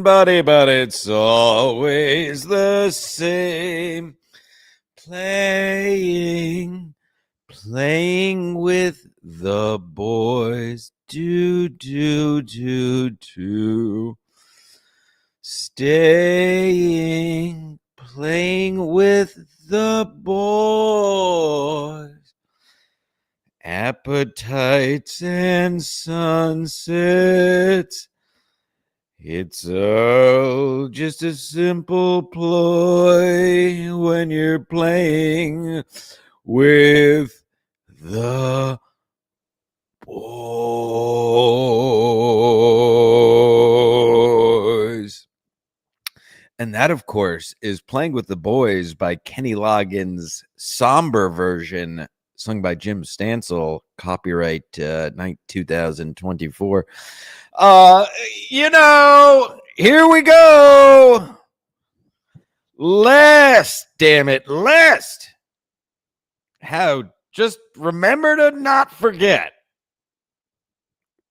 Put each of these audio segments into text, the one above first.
everybody, but it's always the same. Playing with the boys. Do. Staying, playing with the boys. Appetites and sunsets. It's all just a simple ploy when you're playing with the boys. And that, of course, is Playing with the Boys by Kenny Loggins' somber version, sung by Jim Stansel, copyright 2024. Here we go. Lest. How? Just remember to not forget.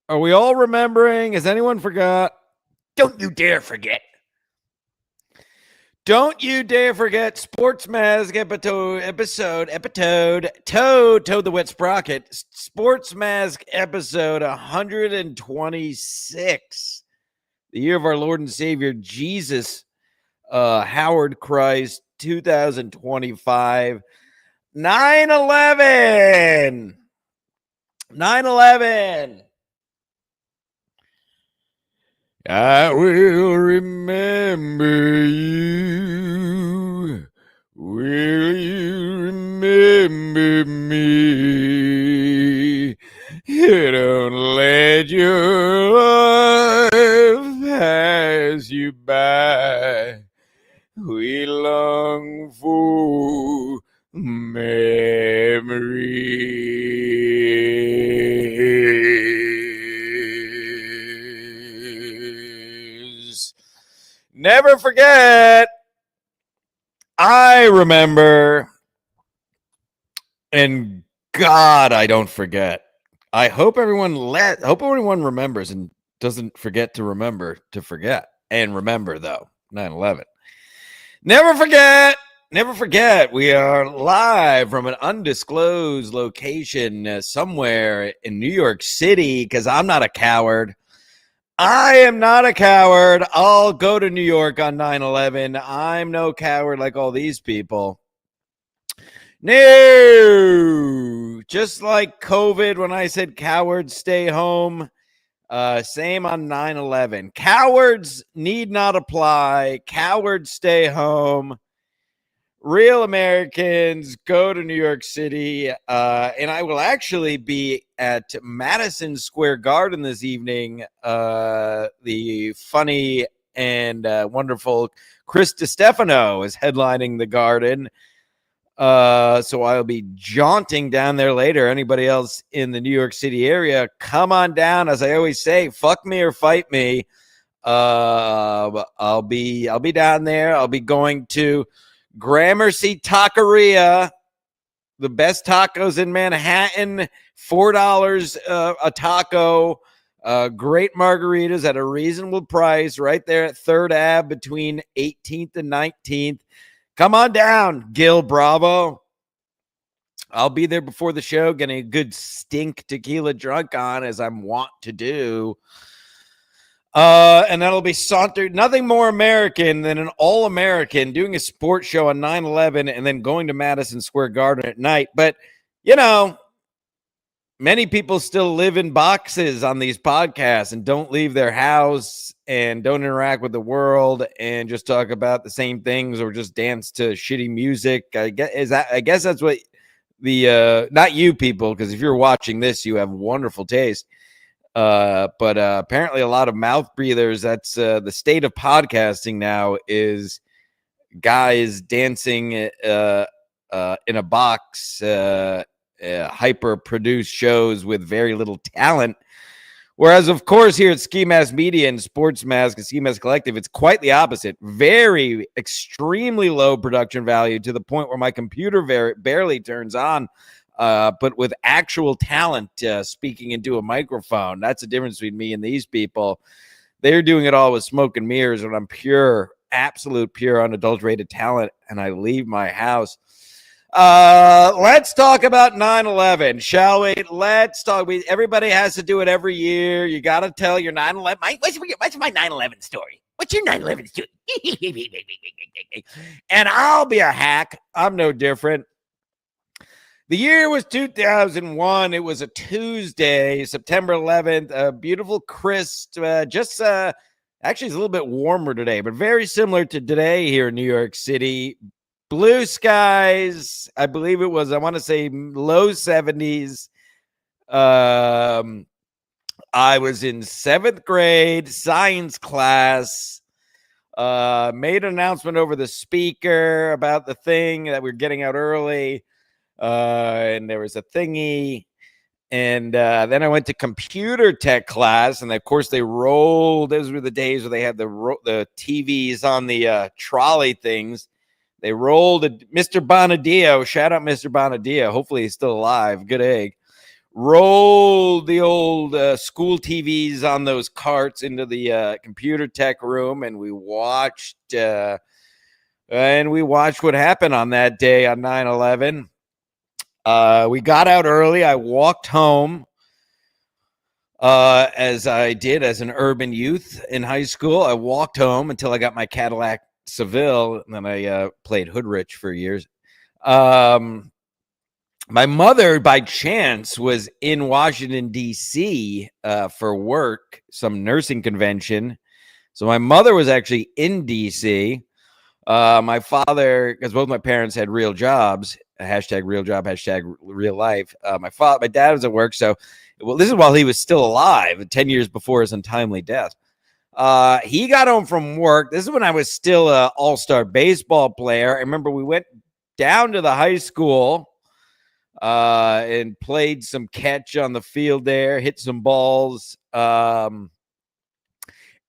Are we all remembering? Has anyone forgot? Don't you dare forget. Don't you dare forget Sports Mask episode Toad the Wet Sprocket, Sports Mask episode 126, the year of our Lord and Savior Jesus Howard Christ, 2025, 9/11. I will remember you. Will you remember me? Don't let your life pass you by. We long for memories. Never forget. I remember. And God, I don't forget. I hope everyone remembers and doesn't forget to remember to forget. And remember, though, 9/11. Never forget. We are live from an undisclosed location somewhere in New York City, because I'm not a coward. I am not a coward. I'll go to New York on 9/11. I'm no coward like all these people. No, just like COVID, when I said cowards stay home, same on 9/11. Cowards need not apply. Cowards stay home. Real Americans go to New York City, and I will actually be at Madison Square Garden this evening. The funny and wonderful Chris DiStefano is headlining the Garden. So I'll be jaunting down there later. Anybody else in the New York City area, come on down. As I always say, fuck me or fight me. I'll be down there. I'll be going to Gramercy Taqueria, the best tacos in Manhattan. $4 a taco. Great margaritas at a reasonable price, right there at 3rd Ave between 18th and 19th. Come on down, Gil Bravo. I'll be there before the show, getting a good stink tequila drunk on, as I'm wont to do. And that'll be sauntered. Nothing more American than an all-American doing a sports show on 9/11 and then going to Madison Square Garden at night. But, many people still live in boxes on these podcasts and don't leave their house and don't interact with the world and just talk about the same things or just dance to shitty music. I guess that's what the not you people, because if you're watching this, you have wonderful taste. But apparently a lot of mouth breathers. That's the state of podcasting now, is guys dancing in a box, hyper produced shows with very little talent. Whereas, of course, here at Ski Mask Media and Sports Mask and Ski Mask Collective, it's quite the opposite. Very extremely low production value, to the point where my computer barely turns on, but with actual talent speaking into a microphone. That's the difference between me and these people. They're doing it all with smoke and mirrors, and I'm pure, absolute, pure, unadulterated talent, and I leave my house. Let's talk about 9/11, shall we? Let's talk. Everybody has to do it every year. You got to tell your 9/11. What's my 9/11 story? What's your 9/11 story? And I'll be a hack. I'm no different. The year was 2001. It was a Tuesday, September 11th. A beautiful, crisp, actually, it's a little bit warmer today, but very similar to today here in New York City. Blue skies. I believe it was, I want to say, low 70s. I was in 7th grade science class. Made an announcement over the speaker about the thing that we're getting out early. And there was a thingy. And then I went to computer tech class. And of course, those were the days where they had the TVs on the trolley things. They rolled Mr. Bonadio. Shout out Mr. Bonadio. Hopefully he's still alive. Good egg. Rolled the old school TVs on those carts into the computer tech room, and we watched what happened on that day on 9/11. We got out early. I walked home as I did as an urban youth in high school. I walked home until I got my Cadillac Seville, and then I played Hoodrich for years. My mother, by chance, was in Washington, D.C. For work, some nursing convention. So my mother was actually in D.C. My father, because both my parents had real jobs, hashtag real job, hashtag real life. My dad was at work. So, this is while he was still alive, 10 years before his untimely death. He got home from work. This is when I was still an all-star baseball player. I remember we went down to the high school and played some catch on the field there, hit some balls.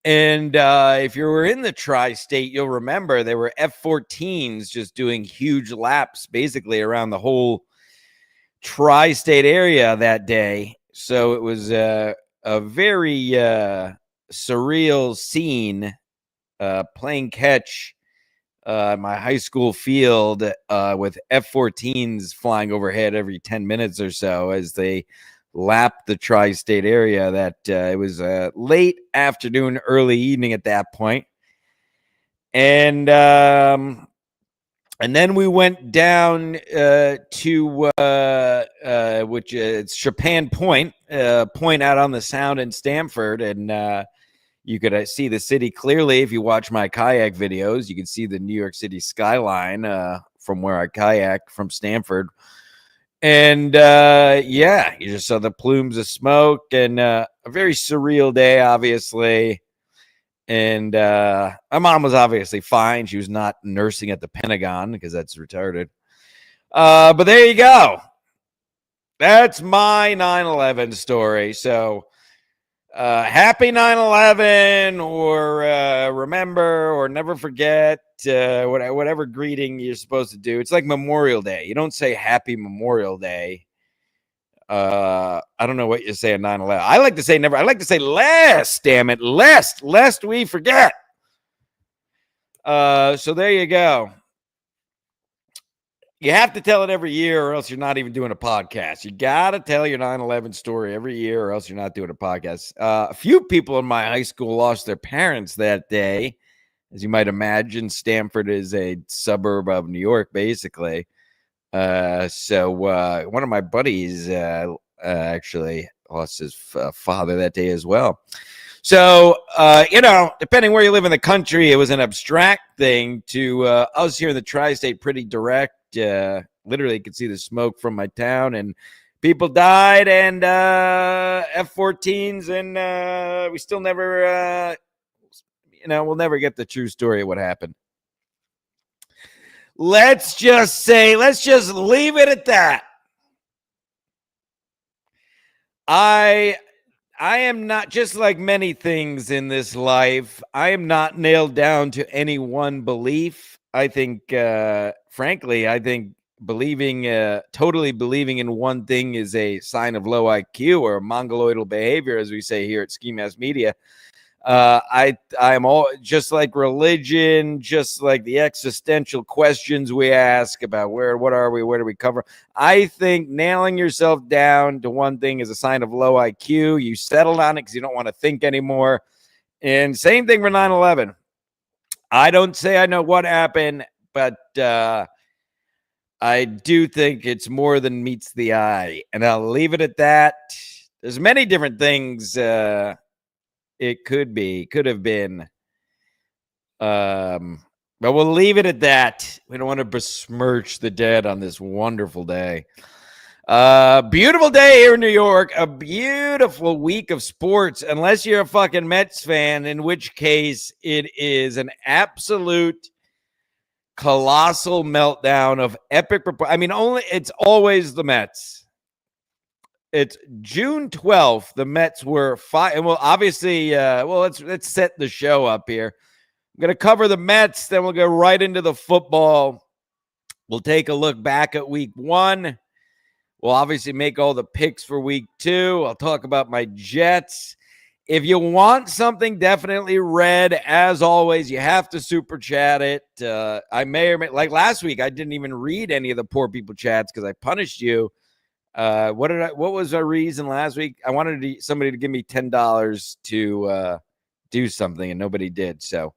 And if you were in the tri-state, you'll remember there were F-14s just doing huge laps basically around the whole tri-state area that day. So it was a very surreal scene, playing catch my high school field with F-14s flying overhead every 10 minutes or so as they lapped the tri-state area. That it was late afternoon, early evening at that point. And then we went down to which is Chopin Point, point out on the Sound in Stamford, and you could see the city clearly if you watch my kayak videos. You can see the New York City skyline from where I kayak from Stamford. And you just saw the plumes of smoke, and a very surreal day, obviously. And my mom was obviously fine. She was not nursing at the Pentagon because that's retarded. But there you go. That's my 9/11 story. So happy 9/11, or remember, or never forget, whatever greeting you're supposed to do. It's like Memorial Day. You don't say Happy Memorial Day. I don't know what you say on 9/11. I like to say never. I like to say lest, damn it, lest we forget. So there you go. You have to tell it every year, or else you're not even doing a podcast. You got to tell your 9/11 story every year, or else you're not doing a podcast. A few people in my high school lost their parents that day. As you might imagine, Stamford is a suburb of New York, basically. So one of my buddies actually lost his father that day as well. So, depending where you live in the country, it was an abstract thing. To us here in the tri-state, pretty direct. Literally, you could see the smoke from my town, and people died, and F-14s, and we still never, we'll never get the true story of what happened. Let's just leave it at that. I am not, just like many things in this life, I am not nailed down to any one belief. I think, frankly, totally believing in one thing is a sign of low IQ or mongoloidal behavior, as we say here at Ski Mask Media. I'm all just like religion, just like the existential questions we ask about what are we, where do we cover. I think nailing yourself down to one thing is a sign of low IQ. You settled on it because you don't want to think anymore. And same thing for 9/11. I don't say I know what happened, but I do think it's more than meets the eye, and I'll leave it at that. There's many different things it could have been. But we'll leave it at that. We don't want to besmirch the dead on this wonderful day. Beautiful day here in New York. A beautiful week of sports, unless you're a fucking Mets fan, in which case it is an absolute colossal meltdown of epic. I mean, it's always the Mets. It's June 12th. The Mets were five. And well, obviously, let's set the show up here. I'm going to cover the Mets. Then we'll go right into the football. We'll take a look back at week one. We'll obviously make all the picks for week two. I'll talk about my Jets. If you want something definitely red, as always, you have to super chat it. I may or may, like last week, I didn't even read any of the poor people chats because I punished you. What was our reason last week? I wanted somebody to give me $10 to do something, and nobody did. So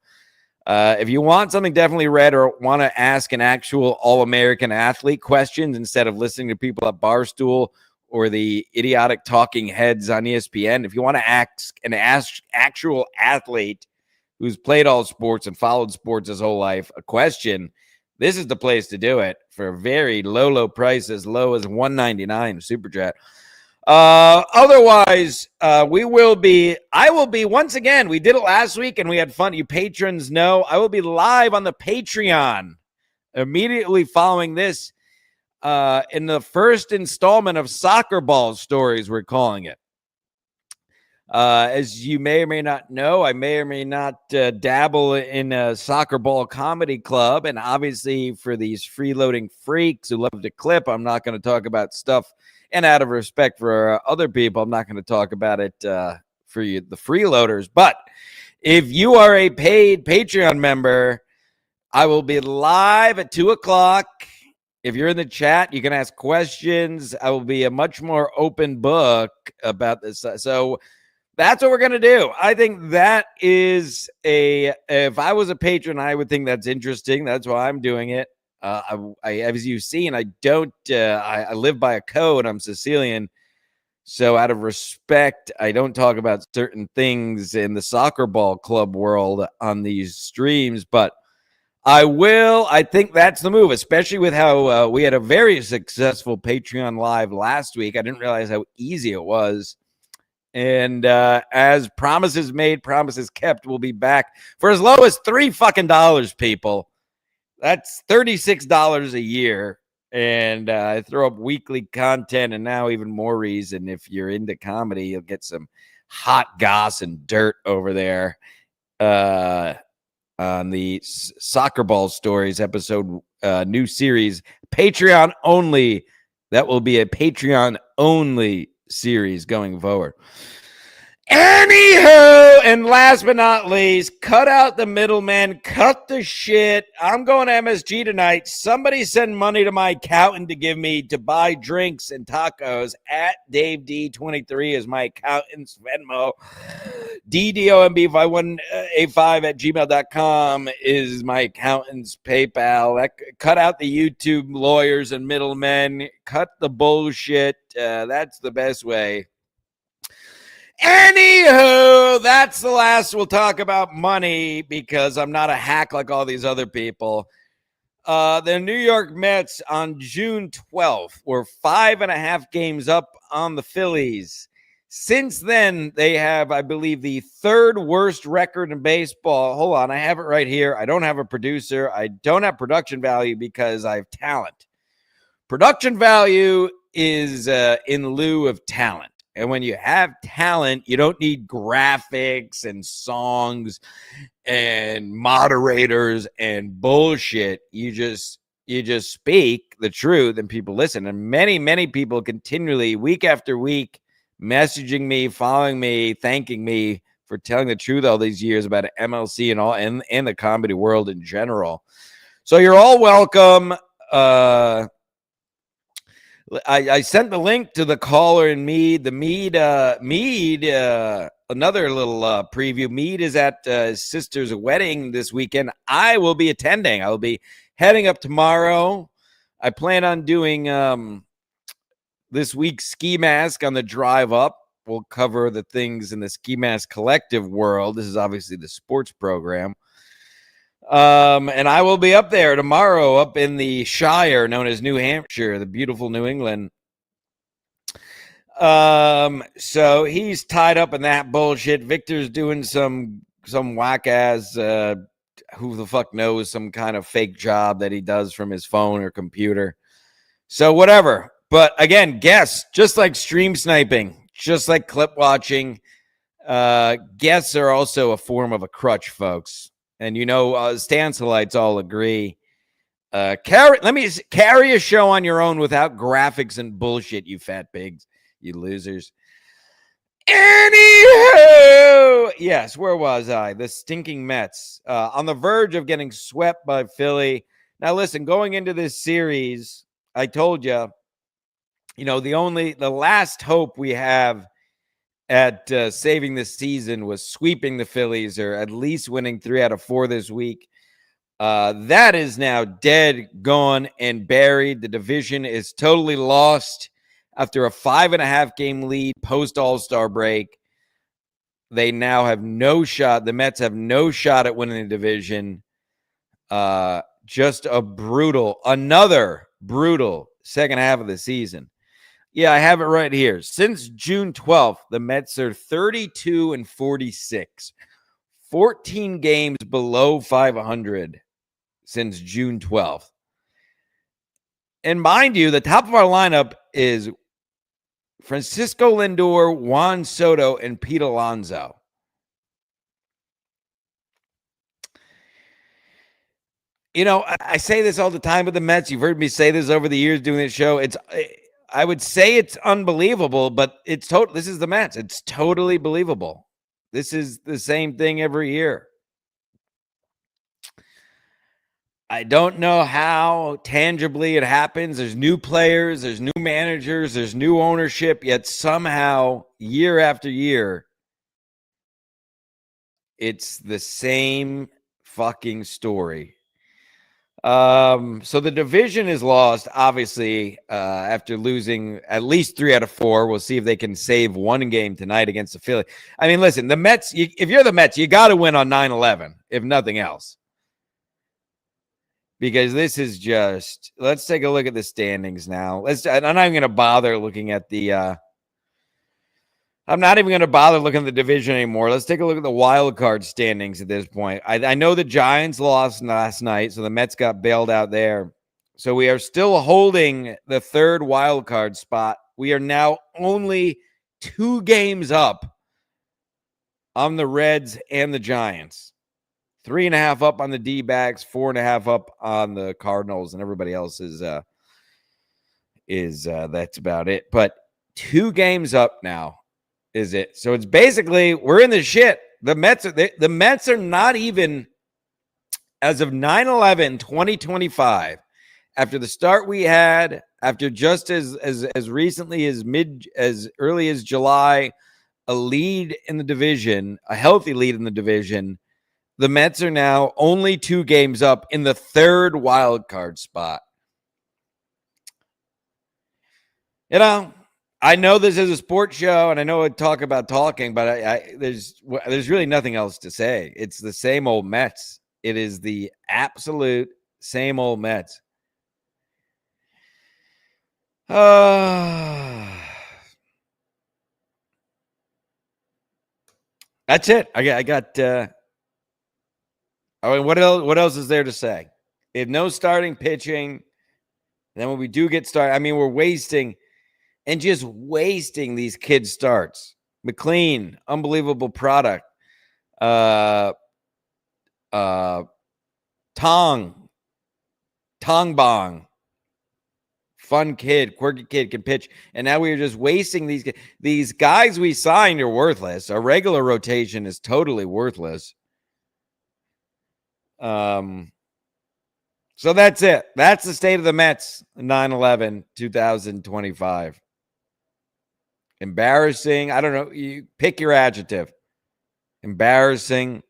if you want something definitely red or want to ask an actual All-American athlete questions instead of listening to people at Barstool or the idiotic talking heads on ESPN, if you want to ask an actual athlete who's played all sports and followed sports his whole life a question, this is the place to do it for a very low price, as low as $1.99 super chat. Otherwise, I will be once again. We did it last week and we had fun. You patrons know I will be live on the Patreon immediately following this in the first installment of Soccer Ball Stories, we're calling it. As you may or may not know, I may or may not dabble in a soccer ball comedy club. And obviously for these freeloading freaks who love to clip, I'm not going to talk about stuff. And out of respect for other people, I'm not going to talk about it for you, the freeloaders. But if you are a paid Patreon member, I will be live at 2:00. If you're in the chat, you can ask questions. I will be a much more open book about this. So that's what we're going to do. I think that is if I was a patron, I would think that's interesting. That's why I'm doing it. As you've seen, I live by a code. I'm Sicilian. So out of respect, I don't talk about certain things in the soccer ball club world on these streams, but I will. I think that's the move, especially with how we had a very successful Patreon live last week. I didn't realize how easy it was. And as promises made, promises kept, we'll be back for as low as $3 people. That's $36 a year. And I throw up weekly content, and now even more reason. If you're into comedy, you'll get some hot goss and dirt over there on the Soccer Ball Stories episode, new series, Patreon only. That will be a Patreon only series going forward. Anywho, and last but not least, cut out the middleman, cut the shit. I'm going to MSG tonight. Somebody send money to my accountant to buy drinks and tacos at Dave D23 is my accountant's Venmo. DDOMB5185 at gmail.com is my accountant's PayPal. Cut out the YouTube lawyers and middlemen. Cut the bullshit. That's the best way. Anywho, that's the last we'll talk about money because I'm not a hack like all these other people. The New York Mets on June 12th were 5.5 games up on the Phillies. Since then, they have, I believe, the third worst record in baseball. Hold on, I have it right here. I don't have a producer. I don't have production value because I have talent. Production value is in lieu of talent. And when you have talent, you don't need graphics and songs and moderators and bullshit. You just speak the truth and people listen. And many people continually, week after week, messaging me, following me, thanking me for telling the truth all these years about MLC and all and the comedy world in general. So you're all welcome. I sent the link to the caller and Mead. The Mead, another little preview. Mead is at his sister's wedding this weekend. I will be attending. I will be heading up tomorrow. I plan on doing this week's Ski Mask on the drive up. We'll cover the things in the Ski Mask Collective world. This is obviously the sports program. And I will be up there tomorrow, up in the Shire known as New Hampshire, the beautiful New England. So he's tied up in that bullshit. Victor's doing some whack ass, who the fuck knows, some kind of fake job that he does from his phone or computer. So whatever. But again, guests, just like stream sniping, just like clip watching, guests are also a form of a crutch, folks. And Stanselites all agree. Carry a show on your own without graphics and bullshit, you fat pigs, you losers. Anywho, yes, where was I? The stinking Mets on the verge of getting swept by Philly. Now, listen, going into this series, I told you, the last hope we have at saving this season was sweeping the Phillies or at least winning 3 out of 4 this week. That is now dead, gone, and buried. The division is totally lost after a 5.5 game lead post All-Star break. They now have no shot. The Mets have no shot at winning the division. Just another brutal second half of the season. Yeah, I have it right here. Since June 12th, the Mets are 32-46. 14 games below 500 since June 12th. And mind you, the top of our lineup is Francisco Lindor, Juan Soto, and Pete Alonso. I say this all the time with the Mets. You've heard me say this over the years doing this show. I would say it's unbelievable, but this is the Mets. It's totally believable. This is the same thing every year. I don't know how tangibly it happens. There's new players, there's new managers, there's new ownership, yet somehow, year after year, it's the same fucking story. So the division is lost, obviously, after losing at least 3 out of 4. We'll see if they can save one game tonight against the Philly. I mean, listen, the Mets, if you're the Mets, you got to win on 9/11, if nothing else. Because this is just, let's take a look at the standings now. I'm not even going to bother looking at the, I'm not even going to bother looking at the division anymore. Let's take a look at the wild card standings at this point. I know the Giants lost last night, so the Mets got bailed out there. So we are still holding the third wild card spot. We are now only 2 games up on the Reds and the Giants. 3.5 up on the D-backs, 4.5 up on the Cardinals, and everybody else is that's about it. But 2 games up now. Is it? So it's basically we're in the shit. The Mets are not even, as of 9/11/2025, after the start we had, after just as recently as early as July, a lead in the division, a healthy lead in the division. The Mets are now only 2 games up in the third wild card spot. I know this is a sports show, and I know I talk about talking, but there's really nothing else to say. It's the same old Mets. It is the absolute same old Mets. That's it. I got. I mean, what else is there to say? If no starting pitching, then when we do get started, I mean, we're wasting these kids' starts. McLean, unbelievable product. Tong Bong, fun kid, quirky kid, can pitch. And now we are just wasting these guys we signed are worthless. Our regular rotation is totally worthless. So that's it. That's the state of the Mets, 9/11/2025. Embarrassing. I don't know. You pick your adjective. Embarrassing.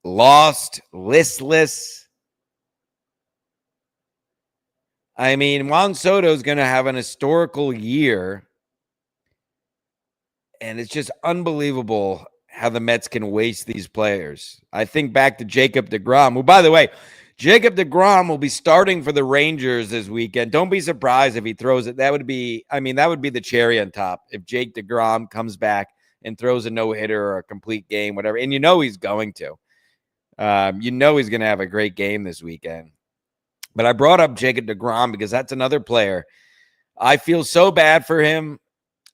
Lost. Listless. I mean, Juan Soto is going to have an historical year. And it's just unbelievable how the Mets can waste these players. I think back to Jacob deGrom, who, by the way, Jacob deGrom will be starting for the Rangers this weekend. Don't be surprised if he throws it. That would be the cherry on top if Jake deGrom comes back and throws a no-hitter or a complete game, whatever. And you know he's going to. He's going to have a great game this weekend. But I brought up Jacob deGrom because that's another player. I feel so bad for him,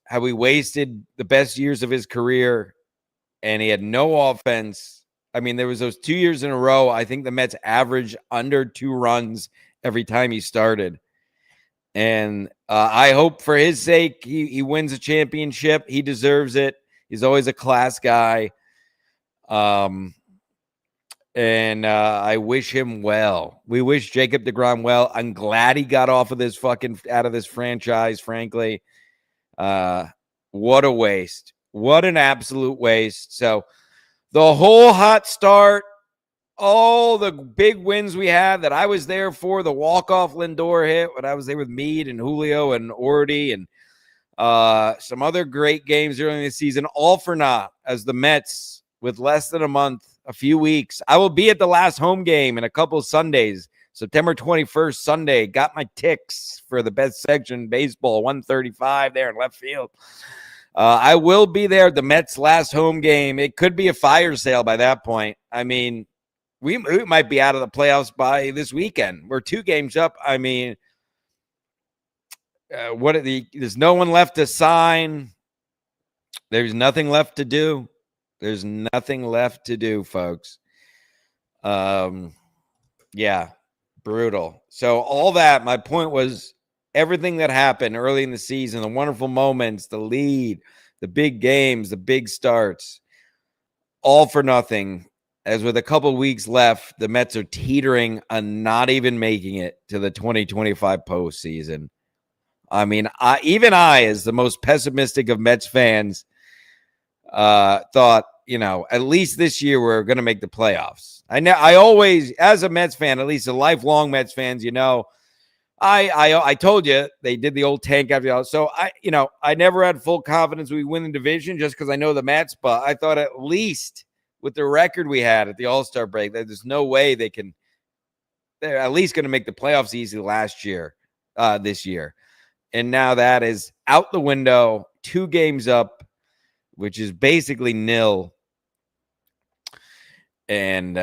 how he wasted the best years of his career, and he had no offense. I mean, there was those 2 years in a row. I think the Mets averaged under 2 runs every time he started. And I hope for his sake, he wins a championship. He deserves it. He's always a class guy. And I wish him well. We wish Jacob deGrom well. I'm glad he got out of this franchise, frankly. What a waste. What an absolute waste. So the whole hot start, all the big wins we had that I was there for, the walk-off Lindor hit when I was there with Meade and Julio and Orty and some other great games during the season, all for naught as the Mets, with less than a month, a few weeks. I will be at the last home game in a couple of Sundays. September 21st, Sunday. Got my ticks for the best section baseball, 135 there in left field. I will be there at the Mets' last home game. It could be a fire sale by that point. I mean, we might be out of the playoffs by this weekend. We're 2 games up. I mean, there's no one left to sign. There's nothing left to do. There's nothing left to do, folks. Yeah, brutal. So all that, my point was, everything that happened early in the season, the wonderful moments, the lead, the big games, the big starts, all for nothing. As with a couple weeks left, the Mets are teetering on not even making it to the 2025 postseason. I mean, I, as the most pessimistic of Mets fans, thought, at least this year we're going to make the playoffs. I always, as a Mets fan, at least a lifelong Mets fans, I told you they did the old tank after. So I never had full confidence we win the division just because I know the Mets, but I thought at least with the record we had at the All-Star break, that there's no way they're at least going to make the playoffs easy this year. And now that is out the window, 2 games up, which is basically nil. And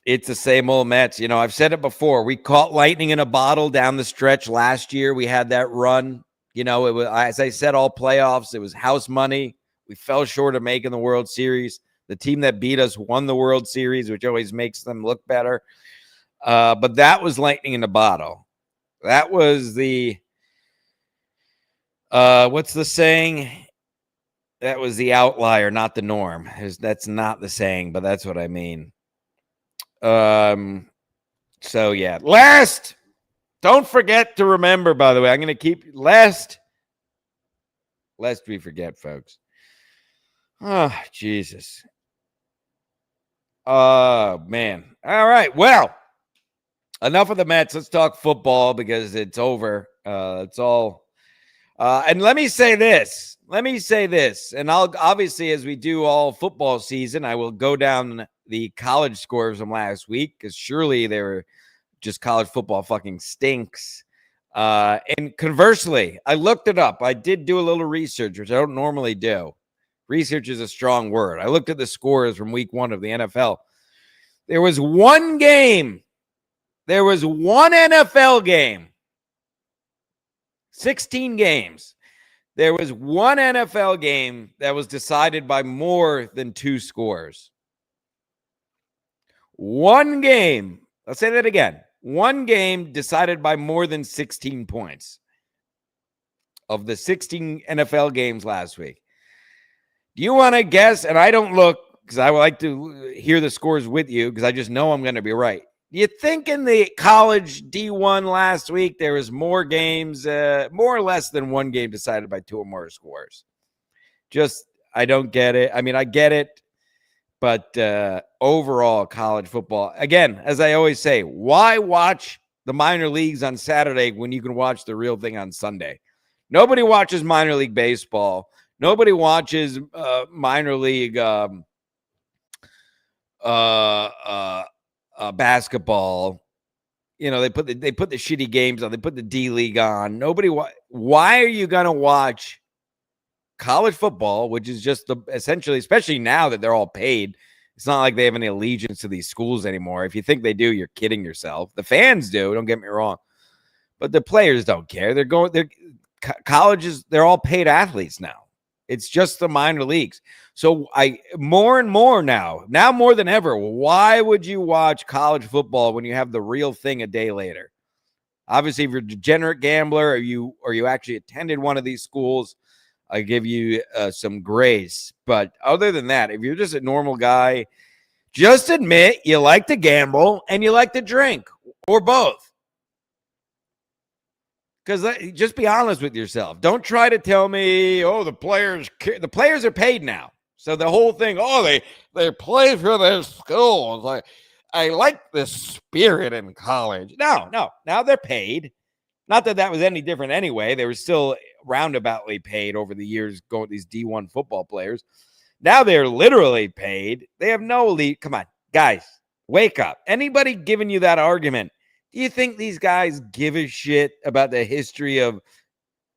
it's the same old Mets. I've said it before. We caught lightning in a bottle down the stretch last year. We had that run. It was, as I said, all playoffs. It was house money. We fell short of making the World Series. The team that beat us won the World Series, which always makes them look better. But that was lightning in a bottle. That was the what's the saying? That was the outlier, not the norm. That's not the saying, but that's what I mean. So yeah. Last, don't forget to remember, by the way, I'm going to keep lest we forget, folks. Oh, Jesus. Oh, man. All right. Well, enough of the Mets. Let's talk football because it's over. It's all. And let me say this. And I'll obviously, as we do all football season, I will go down the college scores from last week because surely they were just college football fucking stinks. And conversely, I looked it up. I did do a little research, which I don't normally do. Research is a strong word. I looked at the scores from week 1 of the NFL. There was one game. There was one NFL game. 16 games. There was one NFL game that was decided by more than 2 scores. One game. I'll say that again. one game decided by more than 16 points of the 16 NFL games last week. Do you want to guess? And I don't look because I would like to hear the scores with you because I just know I'm going to be right. Do you think in the college D1 last week there was more games, more or less than one game decided by two or more scores? Just, I don't get it. I mean, I get it. But overall, college football, again, as I always say, why watch the minor leagues on Saturday when you can watch the real thing on Sunday? Nobody watches minor league baseball. Nobody watches minor league basketball. You know, they put the shitty games on. They put the D League on. Why are you gonna watch college football, which is just essentially, especially now that they're all paid? It's not like they have any allegiance to these schools anymore. If you think they do, you're kidding yourself. The fans do. Don't get me wrong, but the players don't care. Colleges. They're all paid athletes now. It's just the minor leagues. So more and more now more than ever, why would you watch college football when you have the real thing a day later? Obviously, if you're a degenerate gambler or you actually attended one of these schools, I give you some grace. But other than that, if you're just a normal guy, just admit you like to gamble and you like to drink or both. Because just be honest with yourself. Don't try to tell me, oh, the players are paid now. So the whole thing, oh, they play for their schools. I like the spirit in college. No. Now they're paid. Not that was any different anyway. They were still roundaboutly paid over the years going with these D1 football players. Now they're literally paid. They have no elite. Come on, guys, wake up. Anybody giving you that argument? Do you think these guys give a shit about the history of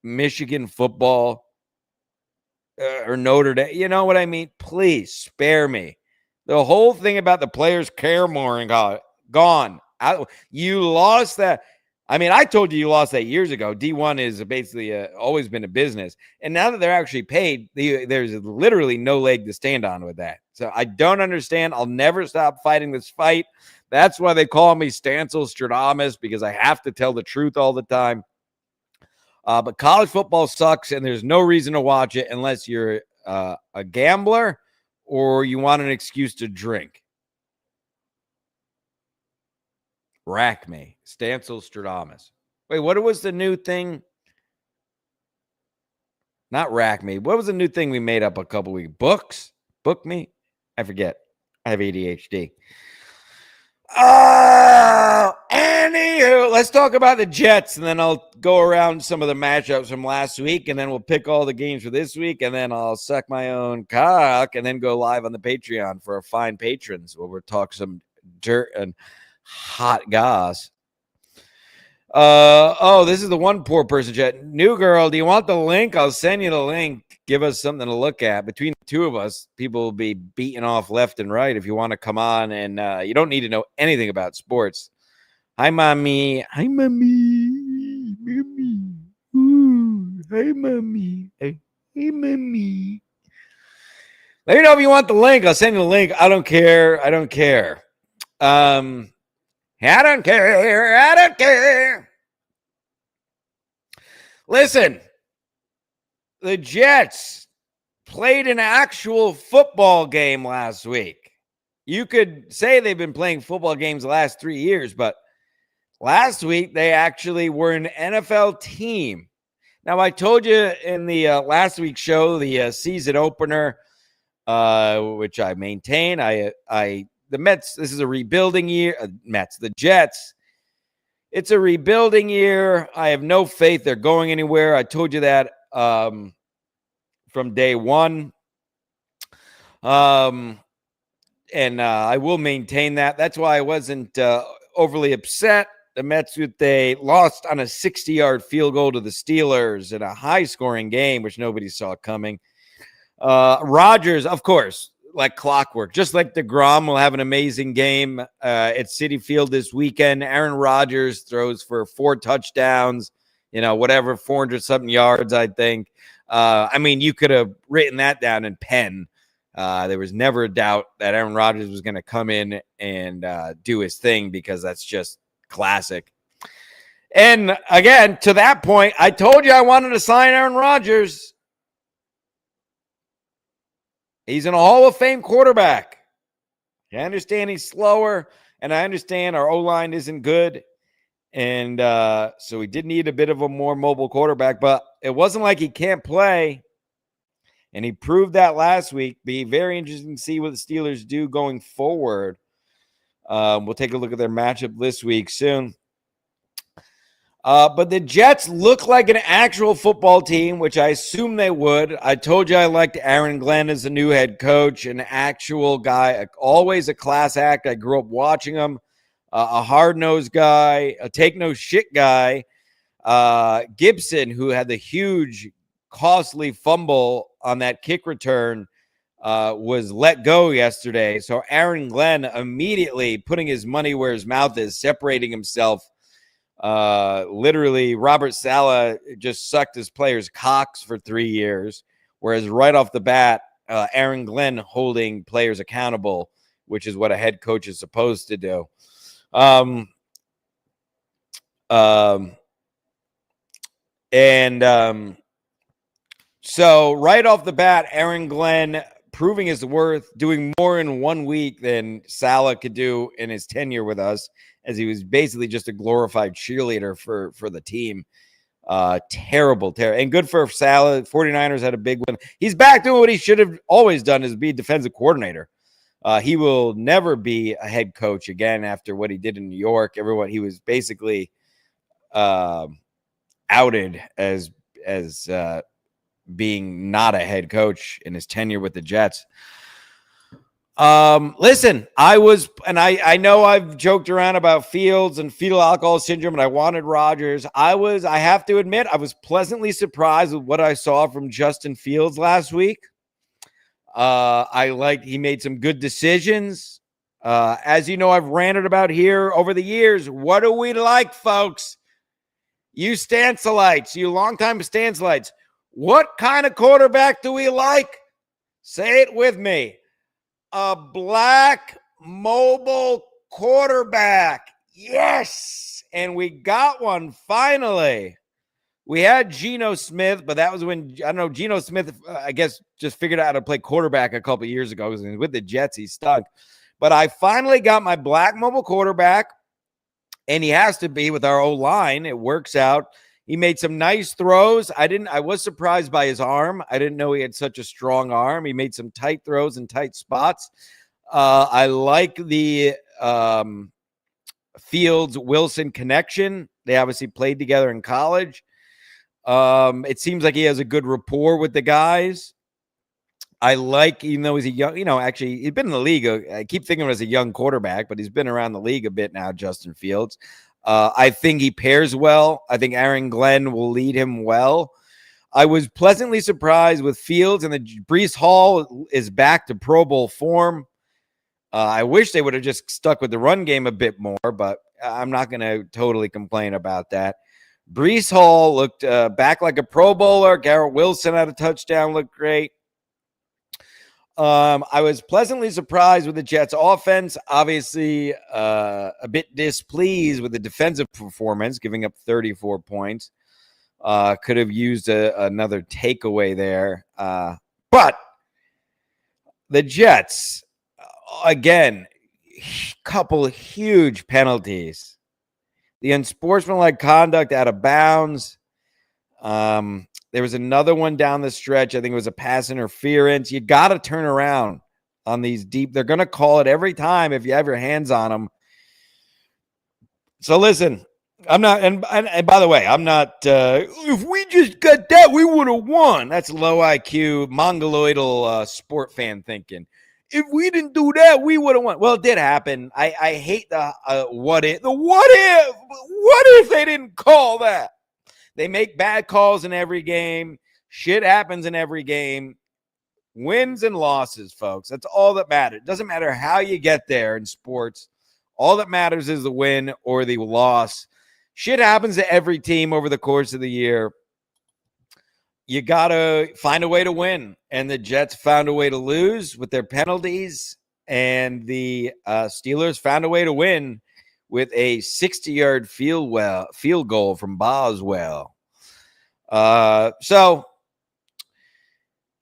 Michigan football or Notre Dame? You know what I mean? Please spare me. The whole thing about the players care more and gone. You lost that. I mean, I told you lost that years ago. D1 is basically always been a business. And now that they're actually paid, there's literally no leg to stand on with that. So I don't understand. I'll never stop fighting this fight. That's why they call me Stancil Stradamus, because I have to tell the truth all the time. But college football sucks, and there's no reason to watch it unless you're a gambler or you want an excuse to drink. Rack me. Stancil Stradamus. Wait, what was the new thing? Not rack me. What was the new thing we made up a couple weeks? Books? Book me? I forget. I have ADHD. Anywho, let's talk about the Jets, and then I'll go around some of the matchups from last week, and then we'll pick all the games for this week, and then I'll suck my own cock, and then go live on the Patreon for our fine patrons where we'll talk some dirt and hot goss. This is the one poor person chat. New girl, do you want the link? I'll send you the link. Give us something to look at. Between the two of us, people will be beating off left and right if you want to come on, and you don't need to know anything about sports. Hi, mommy. Hi, mommy. Mommy. Ooh, hi, mommy. Hey, mommy. Let me know if you want the link. I'll send you the link. I don't care. I don't care. I don't care. Listen, the Jets played an actual football game last week. You could say they've been playing football games the last 3 years, but last week they actually were an NFL team. Now, I told you in the last week's show, the season opener, which I maintain, the Mets, this is a rebuilding year. The Jets, it's a rebuilding year. I have no faith they're going anywhere. I told you that from day one. And I will maintain that. That's why I wasn't overly upset. The Mets, they lost on a 60-yard field goal to the Steelers in a high-scoring game, which nobody saw coming. Rodgers, of course, like clockwork, just like DeGrom will have an amazing game at Citi Field this weekend. Aaron Rodgers throws for 4 touchdowns, 400-something yards, I think. I mean, you could have written that down in pen. There was never a doubt that Aaron Rodgers was going to come in and do his thing because that's just classic. And again, to that point, I told you I wanted to sign Aaron Rodgers. He's in a Hall of Fame quarterback. I understand he's slower, and I understand our O-line isn't good. And so we did need a bit of a more mobile quarterback, but it wasn't like he can't play. And he proved that last week. Be very interesting to see what the Steelers do going forward. We'll take a look at their matchup this week soon. But the Jets look like an actual football team, which I assume they would. I told you I liked Aaron Glenn as the new head coach, an actual guy, always a class act. I grew up watching him, a hard-nosed guy, a take-no-shit guy. Gibson, who had the huge, costly fumble on that kick return, was let go yesterday. So Aaron Glenn immediately putting his money where his mouth is, separating himself. Literally, Robert Saleh just sucked his players' cocks for 3 years, whereas right off the bat, Aaron Glenn holding players accountable, which is what a head coach is supposed to do. So right off the bat, Aaron Glenn proving his worth, doing more in 1 week than Saleh could do in his tenure with us, as he was basically just a glorified cheerleader for the team. Terrible. And good for Saleh. 49ers had a big win. He's back doing what he should have always done, is be a defensive coordinator. He will never be a head coach again after what he did in New York. He was basically outed as being not a head coach in his tenure with the Jets. Listen, I know I've joked around about Fields and fetal alcohol syndrome, and I wanted Rodgers. I have to admit, I was pleasantly surprised with what I saw from Justin Fields last week. He made some good decisions. As you know, I've ranted about here over the years. What do we like, folks? You Stancelites, you longtime Stancelites. What kind of quarterback do we like? Say it with me. A black mobile quarterback. Yes. And we got one finally. We had Geno Smith, but that was when, I don't know, Geno Smith, I guess, just figured out how to play quarterback a couple of years ago. With the Jets, he stunk. But I finally got my black mobile quarterback, and he has to be with our O-line. It works out. He made some nice throws. I was surprised by his arm. I didn't know he had such a strong arm. He made some tight throws in tight spots. I like the Fields-Wilson connection. They obviously played together in college. It seems like he has a good rapport with the guys. I like, even though he's a young, actually, he's been in the league. I keep thinking of him as a young quarterback, but he's been around the league a bit now, Justin Fields. I think he pairs well. I think Aaron Glenn will lead him well. I was pleasantly surprised with Fields, and the Breece Hall is back to Pro Bowl form. I wish they would have just stuck with the run game a bit more, but I'm not going to totally complain about that. Breece Hall looked back like a Pro Bowler. Garrett Wilson had a touchdown, looked great. I was pleasantly surprised with the Jets offense. Obviously, a bit displeased with the defensive performance, giving up 34 points. Could have used another takeaway there. But the Jets, again, couple of huge penalties. The unsportsmanlike conduct out of bounds. There was another one down the stretch. I think it was a pass interference. You got to turn around on these deep. They're going to call it every time if you have your hands on them. So listen, I'm not, and by the way, I'm not, if we just got that, we would have won. That's low IQ, mongoloidal sport fan thinking. If we didn't do that, we would have won. Well, it did happen. I hate the what if they didn't call that? They make bad calls in every game. Shit happens in every game. Wins and losses, folks. That's all that matters. It doesn't matter how you get there in sports. All that matters is the win or the loss. Shit happens to every team over the course of the year. You got to find a way to win. And the Jets found a way to lose with their penalties. And the Steelers found a way to win with a 60-yard field goal from Boswell. So,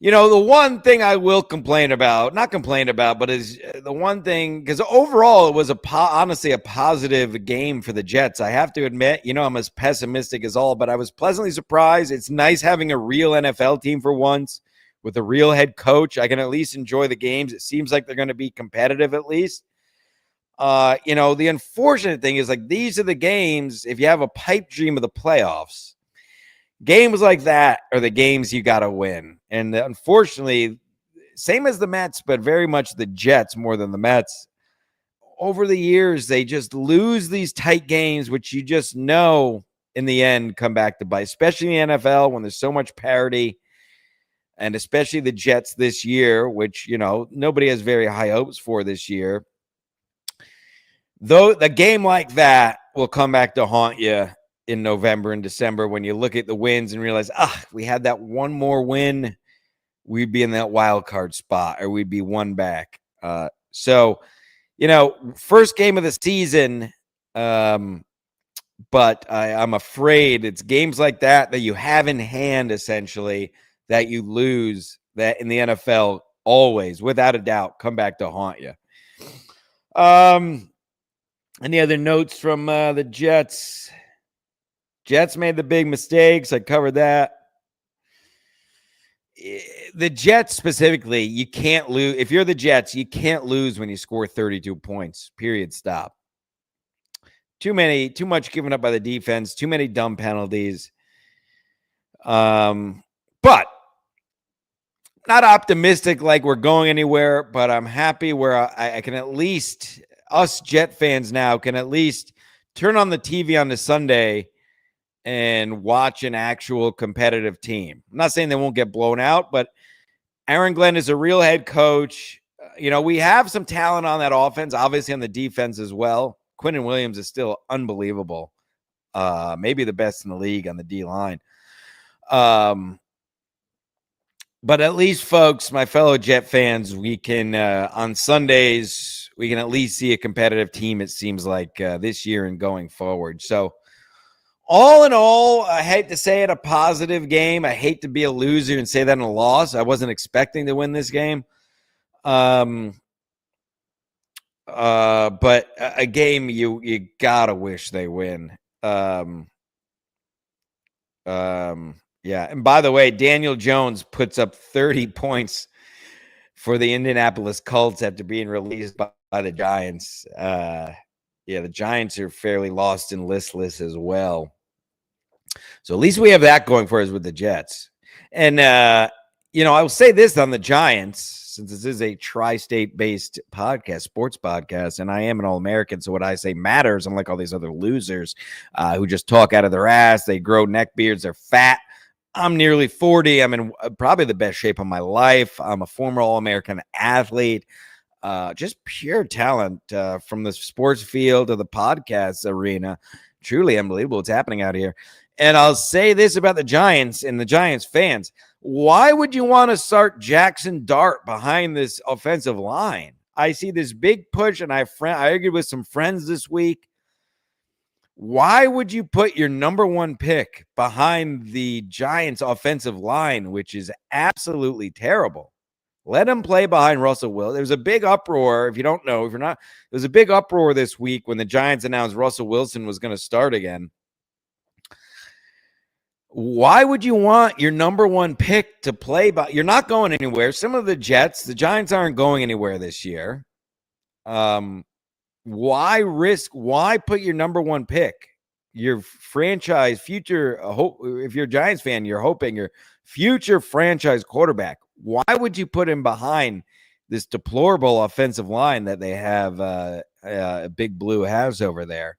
the one thing I will not complain about, but is the one thing, because overall it was honestly a positive game for the Jets. I have to admit, I'm as pessimistic as all, but I was pleasantly surprised. It's nice having a real NFL team for once with a real head coach. I can at least enjoy the games. It seems like they're going to be competitive at least. The unfortunate thing is, like, these are the games, if you have a pipe dream of the playoffs, games like that are the games you got to win. And unfortunately, same as the Mets, but very much the Jets more than the Mets. Over the years, they just lose these tight games, which you just know in the end come back to bite, especially in the NFL when there's so much parity. And especially the Jets this year, which, nobody has very high hopes for this year. Though the game like that will come back to haunt you in November and December when you look at the wins and realize, if we had that one more win, we'd be in that wild card spot, or we'd be one back. So, first game of the season, but I'm afraid it's games like that you have in hand, essentially, that you lose, that in the NFL always, without a doubt, come back to haunt you. Any other notes from the Jets? Jets made the big mistakes. I covered that. The Jets specifically, you can't lose. If you're the Jets, you can't lose when you score 32 points. Period. Stop. Too much given up by the defense. Too many dumb penalties. But not optimistic like we're going anywhere, but I'm happy where I can at least, us Jet fans now can at least turn on the TV on the Sunday and watch an actual competitive team. I'm not saying they won't get blown out, but Aaron Glenn is a real head coach. We have some talent on that offense, obviously on the defense as well. Quinnen Williams is still unbelievable. Maybe the best in the league on the D-line. But at least, folks, my fellow Jet fans, we can, on Sundays, we can at least see a competitive team, it seems like, this year and going forward. So, all in all, I hate to say it, a positive game. I hate to be a loser and say that in a loss. I wasn't expecting to win this game. But a game you gotta wish they win. Yeah. And by the way, Daniel Jones puts up 30 points for the Indianapolis Colts after being released by the Giants. The Giants are fairly lost and listless as well. So at least we have that going for us with the Jets. And, I will say this on the Giants, since this is a tri-state based podcast, sports podcast, and I am an All-American. So what I say matters, unlike all these other losers who just talk out of their ass. They grow neck beards. They're fat. I'm nearly 40. I'm in probably the best shape of my life. I'm a former All-American athlete. Just pure talent from the sports field to the podcast arena. Truly unbelievable what's happening out here. And I'll say this about the Giants and the Giants fans. Why would you want to start Jackson Dart behind this offensive line? I see this big push, and I argued with some friends this week. Why would you put your number one pick behind the Giants offensive line, which is absolutely terrible? Let him play behind Russell Wilson. There was a big uproar. If you don't know, there was a big uproar this week when the Giants announced Russell Wilson was going to start again. Why would you want your number one pick to play? You're not going anywhere. Some of the Giants aren't going anywhere this year. Why put your number one pick, your franchise future? If you're a Giants fan, you're hoping your future franchise quarterback. Why would you put him behind this deplorable offensive line that they have? Big Blue has over there.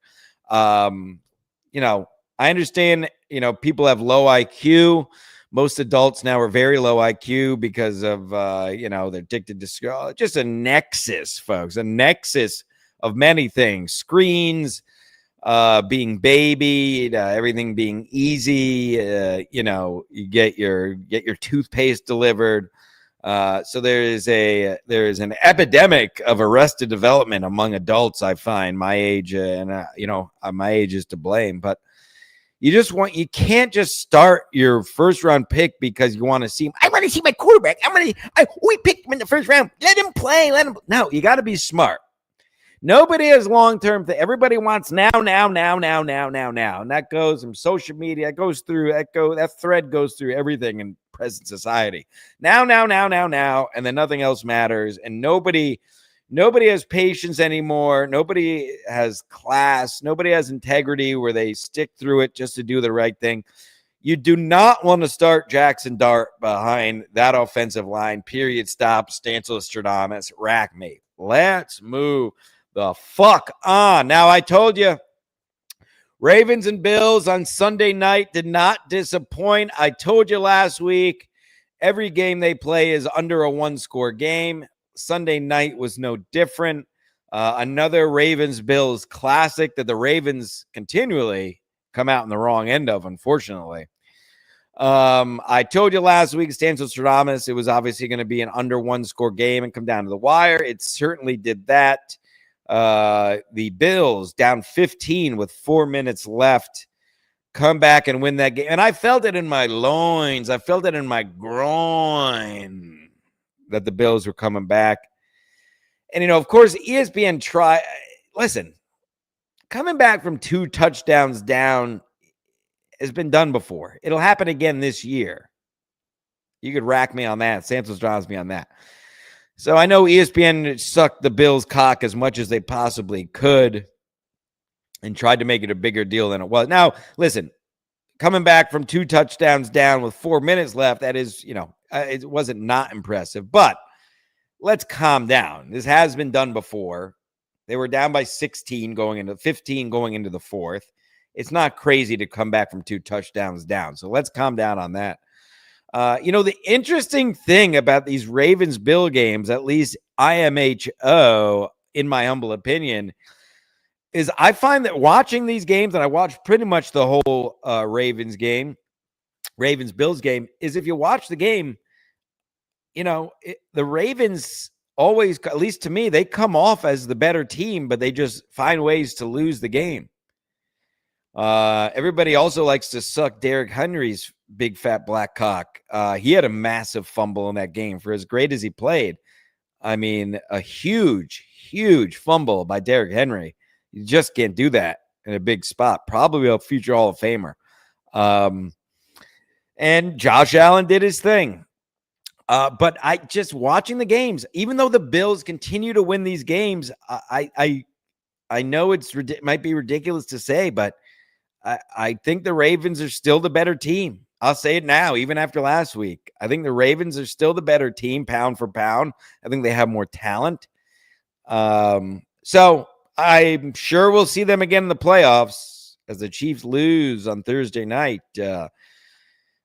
I understand, people have low IQ. Most adults now are very low IQ because of, they're addicted to just a nexus, folks, a nexus of many things. Screens, being babied, everything being easy. You get your toothpaste delivered. So there is an epidemic of arrested development among adults. I find my age, my age is to blame, but you can't just start your first round pick because you want to see him. I want to see my quarterback. We picked him in the first round. Let him play. No, you got to be smart. Nobody has long-term thing. Everybody wants now. And that goes from social media. It goes through that thread goes through everything in present society. Now. And then nothing else matters. And nobody has patience anymore. Nobody has class. Nobody has integrity where they stick through it just to do the right thing. You do not want to start Jackson Dart behind that offensive line. Period. Stop. Stancil Stradamus. Rack me. Let's move the fuck on. Now, I told you, Ravens and Bills on Sunday night did not disappoint. I told you last week, every game they play is under a one-score game. Sunday night was no different. Another Ravens-Bills classic that the Ravens continually come out in the wrong end of, unfortunately. I told you last week, Stancil Stradamus, it was obviously going to be an under one-score game and come down to the wire. It certainly did that. The Bills down 15 with 4 minutes left, come back and win that game. And I felt it in my loins. I felt it in my groin that the Bills were coming back. And, of course, ESPN listen, coming back from 2 touchdowns down has been done before. It'll happen again this year. You could rack me on that. Santos drives me on that. So I know ESPN sucked the Bills' cock as much as they possibly could and tried to make it a bigger deal than it was. Now, listen, coming back from 2 touchdowns down with 4 minutes left, that is, it wasn't not impressive. But let's calm down. This has been done before. They were down by 15 going into the fourth. It's not crazy to come back from 2 touchdowns down. So let's calm down on that. The interesting thing about these Ravens-Bill games, at least IMHO, in my humble opinion, is I find that watching these games, and I watched pretty much the whole Ravens-Bills game, is if you watch the game, the Ravens always, at least to me, they come off as the better team, but they just find ways to lose the game. Everybody also likes to suck Derrick Henry's big fat black cock. He had a massive fumble in that game for as great as he played. I mean, a huge fumble by Derrick Henry. You just can't do that in a big spot. Probably a future Hall of Famer. And Josh Allen did his thing. But I just watching the games, even though the Bills continue to win these games, I know it might be ridiculous to say, but I think the Ravens are still the better team. I'll say it now, even after last week. I think the Ravens are still the better team, pound for pound. I think they have more talent. So I'm sure we'll see them again in the playoffs as the Chiefs lose on Thursday night.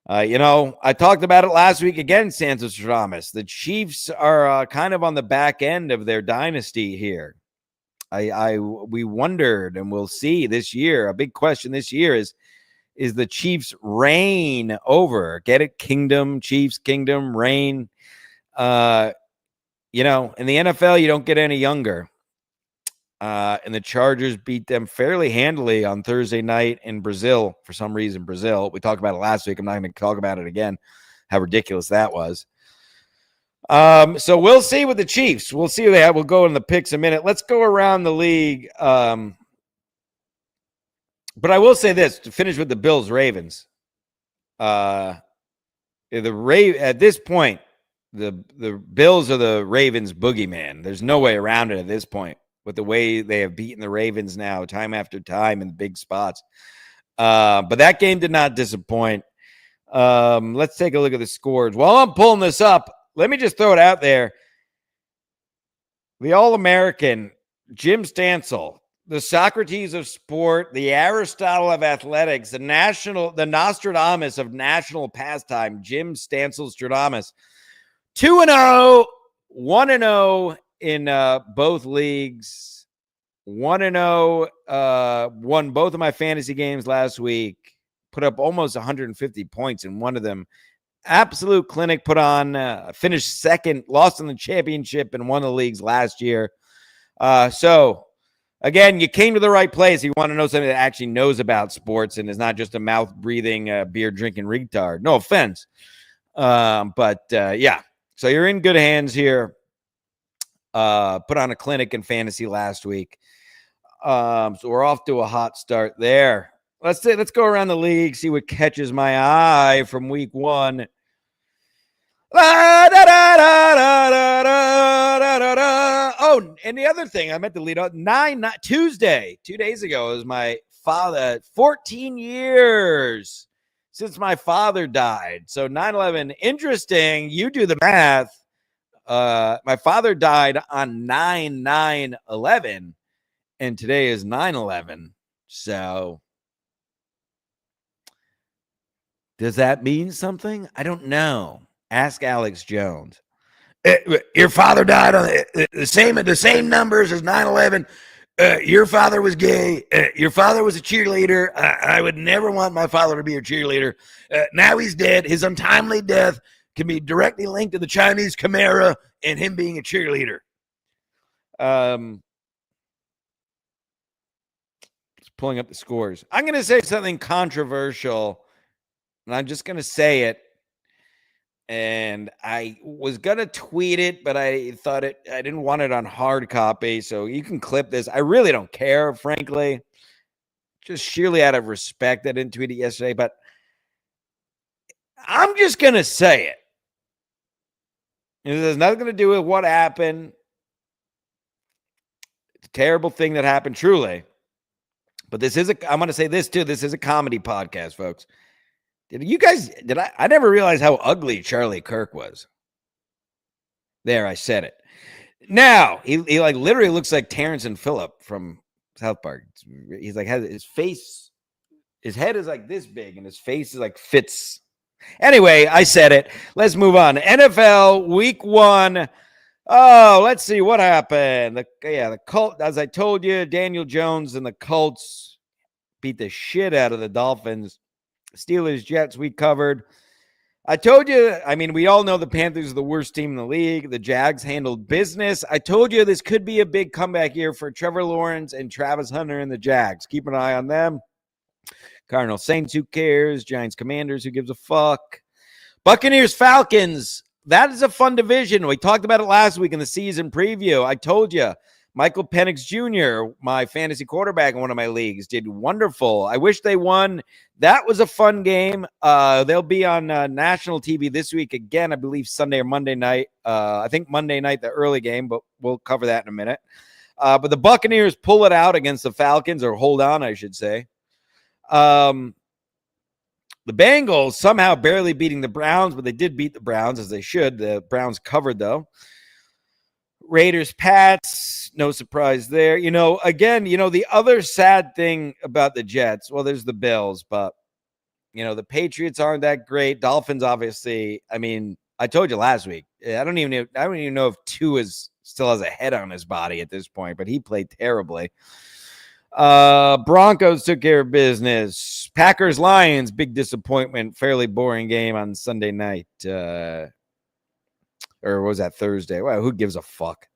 I talked about it last week again, Santos Stradamus. The Chiefs are kind of on the back end of their dynasty here. We wondered, and we'll see this year. A big question this year is the Chiefs' reign over? Get it? Kingdom, Chiefs, kingdom, reign. In the NFL, you don't get any younger. And the Chargers beat them fairly handily on Thursday night in Brazil. For some reason, Brazil. We talked about it last week. I'm not going to talk about it again, how ridiculous that was. So we'll see with the Chiefs. We'll see who they have. We'll go in the picks in a minute. Let's go around the league. But I will say this to finish with the Bills Ravens. At this point, the Bills are the Ravens boogeyman. There's no way around it at this point with the way they have beaten the Ravens now time after time in big spots. But that game did not disappoint. Let's take a look at the scores. While I'm pulling this up, let me just throw it out there. The All-American, Jim Stancil, the Socrates of sport, the Aristotle of athletics, the Nostradamus of national pastime, Jim Stancil Stradamus. 2-0, 1-0 in both leagues. 1-0, won both of my fantasy games last week. Put up almost 150 points in one of them. absolute clinic put on, finished second, lost in the championship, and won the leagues last year. So, again, you came to the right place. You want to know somebody that actually knows about sports and is not just a mouth-breathing, beer-drinking retard. No offense. Yeah. So you're in good hands here. Put on a clinic in fantasy last week. So we're off to a hot start there. Let's go around the league, see what catches my eye from week 1. Oh, and the other thing I meant to lead on Tuesday, 2 days ago, was my father, 14 years since my father died. So 9/11, interesting. You do the math. My father died on 9/9/11, and today is 9/11. So does that mean something? I don't know. Ask Alex Jones. Your father died on the same numbers as 9/11. Your father was gay. Your father was a cheerleader. I would never want my father to be a cheerleader. Now he's dead. His untimely death can be directly linked to the Chinese Chimera and him being a cheerleader. Just pulling up the scores. I'm going to say something controversial, and I'm just going to say it. And I was going to tweet it, but I thought I didn't want it on hard copy. So you can clip this. I really don't care, frankly. Just sheerly out of respect. I didn't tweet it yesterday, but I'm just going to say it. It has nothing to do with what happened. It's a terrible thing that happened, truly. But I'm going to say this too. This is a comedy podcast, folks. I never realized how ugly Charlie Kirk was. There, I said it. Now, he like literally looks like Terrence and Phillip from South Park. He's like, has his face, his head is like this big, and his face is like fits. Anyway, I said it. Let's move on. NFL week 1. Oh, let's see what happened. The Colts, as I told you, Daniel Jones and the Colts beat the shit out of the Dolphins. Steelers, Jets, we covered. I told you, I mean, we all know the Panthers are the worst team in the league. The Jags handled business. I told you this could be a big comeback year for Trevor Lawrence and Travis Hunter and the Jags. Keep an eye on them. Cardinals, Saints, who cares? Giants, Commanders, who gives a fuck? Buccaneers, Falcons. That is a fun division. We talked about it last week in the season preview. I told you. Michael Penix Jr., my fantasy quarterback in one of my leagues, did wonderful. I wish they won. That was a fun game. They'll be on national TV this week again, I believe Sunday or Monday night. I think Monday night, the early game, but we'll cover that in a minute. But the Buccaneers pull it out against the Falcons, or hold on, I should say. The Bengals somehow barely beating the Browns, but they did beat the Browns, as they should. The Browns covered, though. Raiders, Pats, no surprise there. Again, the other sad thing about the Jets, well, there's the Bills, but, the Patriots aren't that great. Dolphins, obviously. I mean, I told you last week, I don't even know if Tua still has a head on his body at this point, but he played terribly. Broncos took care of business. Packers, Lions, big disappointment. Fairly boring game on Sunday night. Or was that Thursday? Well, who gives a fuck?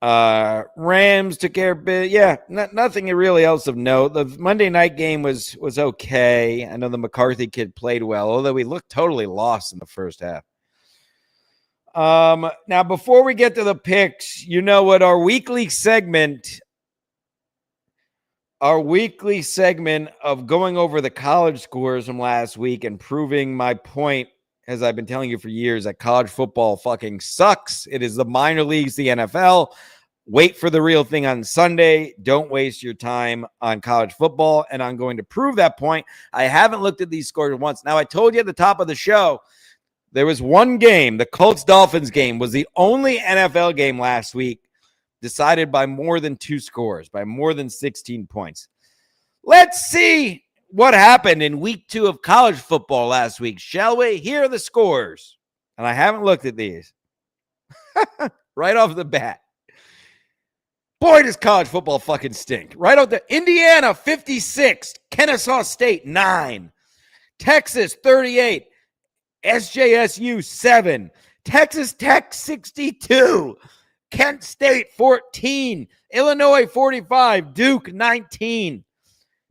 Rams took care of business. Yeah, nothing really else of note. The Monday night game was okay. I know the McCarthy kid played well, although he looked totally lost in the first half. Now, before we get to the picks, our weekly segment of going over the college scores from last week and proving my point, as I've been telling you for years, that college football fucking sucks. It is the minor leagues, the NFL. Wait for the real thing on Sunday. Don't waste your time on college football. And I'm going to prove that point. I haven't looked at these scores once. Now, I told you at the top of the show, there was one game, the Colts-Dolphins game, was the only NFL game last week decided by more than 2 scores, by more than 16 points. Let's see what happened in week 2 of college football last week, shall we? Here are the scores. And I haven't looked at these. Right off the bat. Boy, does college football fucking stink. Right out there. Indiana, 56. Kennesaw State, 9. Texas, 38. SJSU 7, Texas Tech 62, Kent State 14, Illinois 45, Duke 19,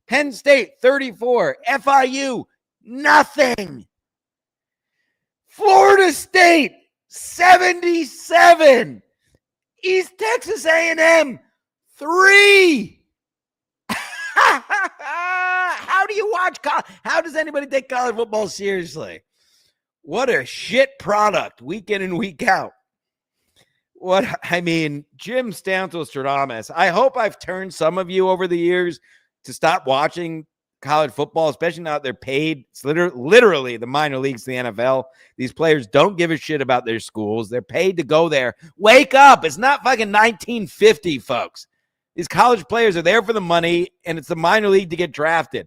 Penn State 34, FIU nothing, Florida State 77, East Texas A&M 3. How do you watch how does anybody take college football seriously? What a shit product week in and week out. Jim Stantos-Stradamus. I hope I've turned some of you over the years to stop watching college football, especially now that they're paid. It's literally the minor leagues, the NFL. These players don't give a shit about their schools. They're paid to go there. Wake up. It's not fucking 1950, folks. These college players are there for the money, and it's the minor league to get drafted.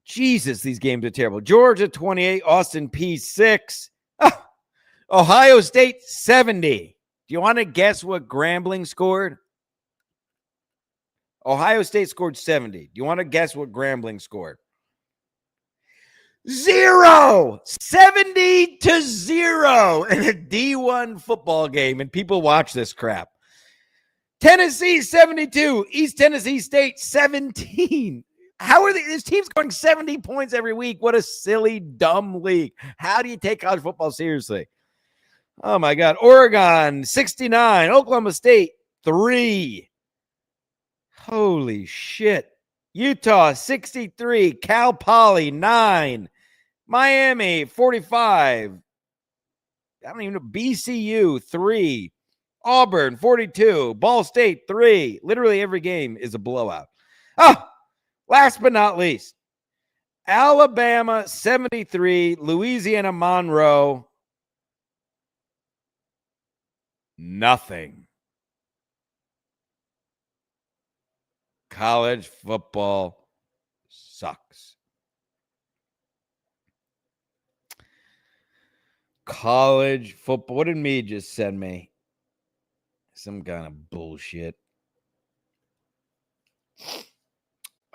Jesus, these games are terrible. Georgia 28, Austin Peay 6. Oh, Ohio State 70. Do you want to guess what Grambling scored? Ohio State scored 70. Do you want to guess what Grambling scored? 0. 70-0 in a D1 football game, and people watch this crap. Tennessee 72, East Tennessee State 17. How are this team's scoring 70 points every week? What a silly, dumb league. How do you take college football seriously? Oh my God. Oregon 69, Oklahoma State 3. Holy shit. Utah 63, Cal Poly 9, Miami 45. I don't even know. BCU 3. Auburn 42, Ball State 3. Literally every game is a blowout. Oh, last but not least, Alabama 73, Louisiana Monroe nothing. College football sucks. College football. What did me just send me? Some kind of bullshit.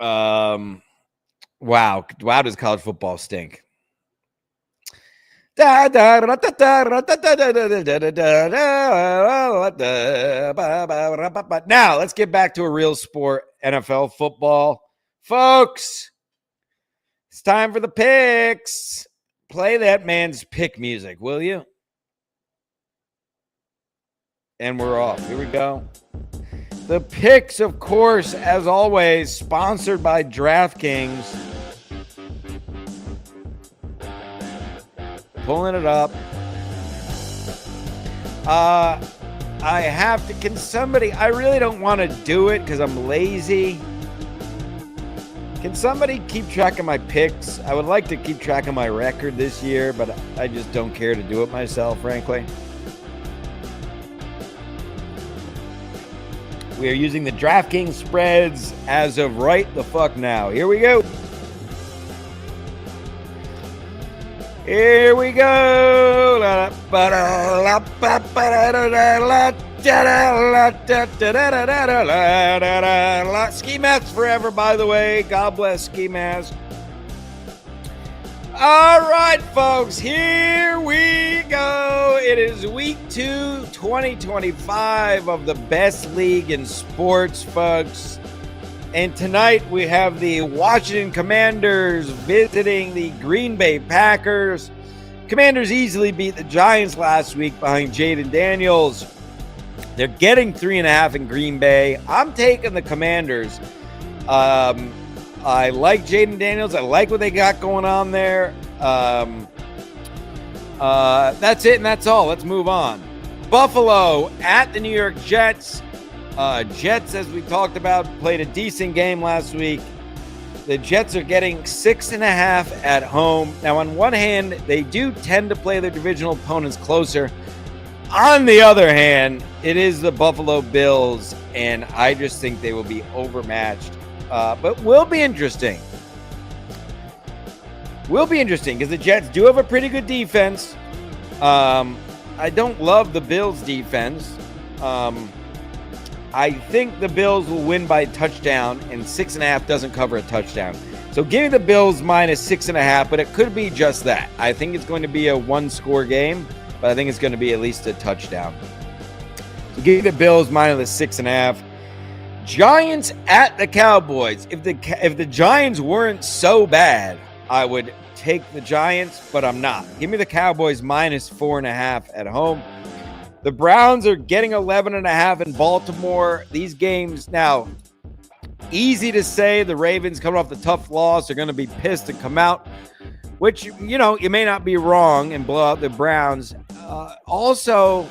Wow. Does college football stink? Now, let's get back to a real sport, NFL football. Folks, it's time for the picks. Play that man's pick music, will you? And we're off. Here we go. The picks, of course, as always, sponsored by DraftKings. Pulling it up. I have to, can somebody, I really don't want to do it because I'm lazy. Can somebody keep track of my picks? I would like to keep track of my record this year, but I just don't care to do it myself, frankly. We are using the DraftKings spreads as of right the fuck now. Here we go. Here we go. Ski masks forever, by the way. God bless ski masks. All right, folks, here we go. It is week 2, 2025 of the best league in sports, folks. And tonight we have the Washington Commanders visiting the Green Bay Packers. Commanders easily beat the Giants last week behind Jaden Daniels. They're getting 3.5 in Green Bay. I'm taking the Commanders. I like Jaden Daniels. I like what they got going on there. That's it, and that's all. Let's move on. Buffalo at the New York Jets. Jets, as we talked about, played a decent game last week. The Jets are getting 6.5 at home. Now, on one hand, they do tend to play their divisional opponents closer. On the other hand, it is the Buffalo Bills, and I just think they will be overmatched. But will be interesting. Will be interesting because the Jets do have a pretty good defense. I don't love the Bills' defense. I think the Bills will win by a touchdown, and 6.5 doesn't cover a touchdown. So So give me the Bills minus 6.5, but it could be just that. I think it's going to be a one-score game, but I think it's going to be at least a touchdown. So give me the Bills minus 6.5. Giants at the Cowboys. If the Giants weren't so bad, I would take the Giants, but I'm not. Give me the Cowboys minus 4.5 at home. The Browns are getting 11.5 in Baltimore. These games now, easy to say. The Ravens coming off the tough loss are going to be pissed to come out, which, you may not be wrong and blow out the Browns. Also,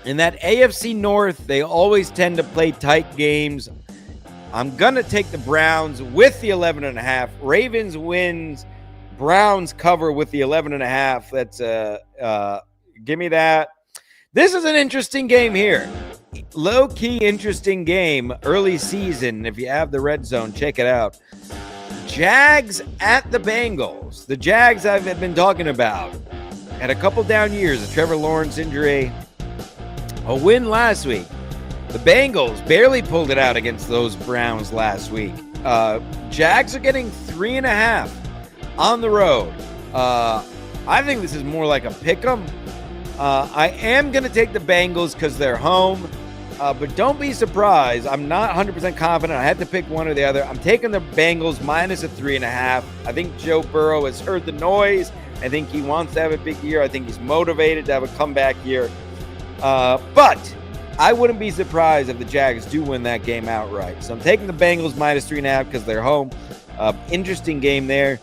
in that AFC North, they always tend to play tight games. I'm going to take the Browns with the 11.5. Ravens wins. Browns cover with the 11.5. That's give me that. This is an interesting game here. Low-key interesting game. Early season. If you have the red zone, check it out. Jags at the Bengals. The Jags I've been talking about. Had a couple down years. A Trevor Lawrence injury. A win last week. The Bengals barely pulled it out against those Browns last week. Jags are getting 3.5 on the road. I think this is more like a pick'em. I am going to take the Bengals because they're home. But don't be surprised. I'm not 100% confident. I had to pick one or the other. I'm taking the Bengals minus a 3.5. I think Joe Burrow has heard the noise. I think he wants to have a big year. I think he's motivated to have a comeback year. But I wouldn't be surprised if the Jags do win that game outright. So I'm taking the Bengals minus 3.5 because they're home. Interesting game there.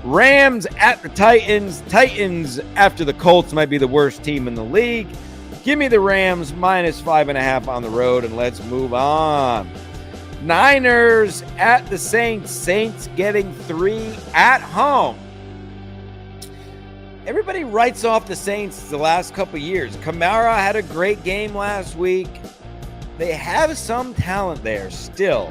Rams at the Titans. Titans, after the Colts, might be the worst team in the league. Give me the Rams minus 5.5 on the road, and let's move on. Niners at the Saints. Saints getting 3 at home. Everybody writes off the Saints the last couple years. Kamara had a great game last week. They have some talent there still.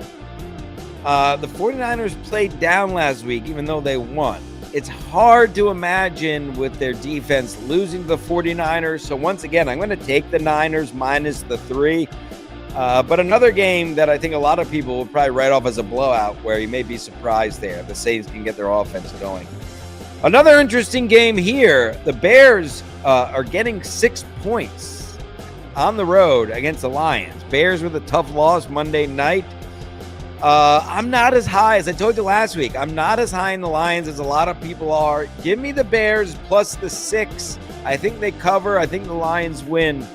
The 49ers played down last week, even though they won. It's hard to imagine with their defense losing to the 49ers. So once again, I'm going to take the Niners minus the 3. But another game that I think a lot of people will probably write off as a blowout, where you may be surprised there. The Saints can get their offense going. Another interesting game here. The Bears are getting 6 points on the road against the Lions. Bears with a tough loss Monday night. I'm not as high, as I told you last week. I'm not as high in the Lions as a lot of people are. Give me the Bears plus the 6. I think they cover. I think the Lions win.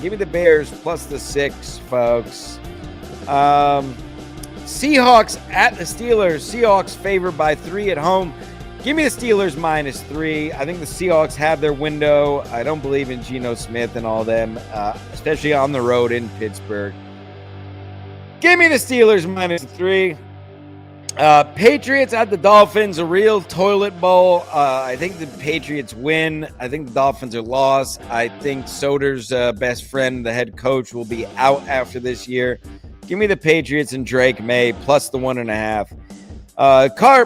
Give me the Bears plus the 6, folks. Seahawks at the Steelers. Seahawks favored by 3 at home. Give me the Steelers minus 3. I think the Seahawks have their window. I don't believe in Geno Smith and all them, especially on the road in Pittsburgh. Give me the Steelers minus 3. Patriots at the Dolphins, a real toilet bowl. I think the Patriots win. I think the Dolphins are lost. I think Soder's best friend, the head coach, will be out after this year. Give me the Patriots and Drake May plus the 1.5.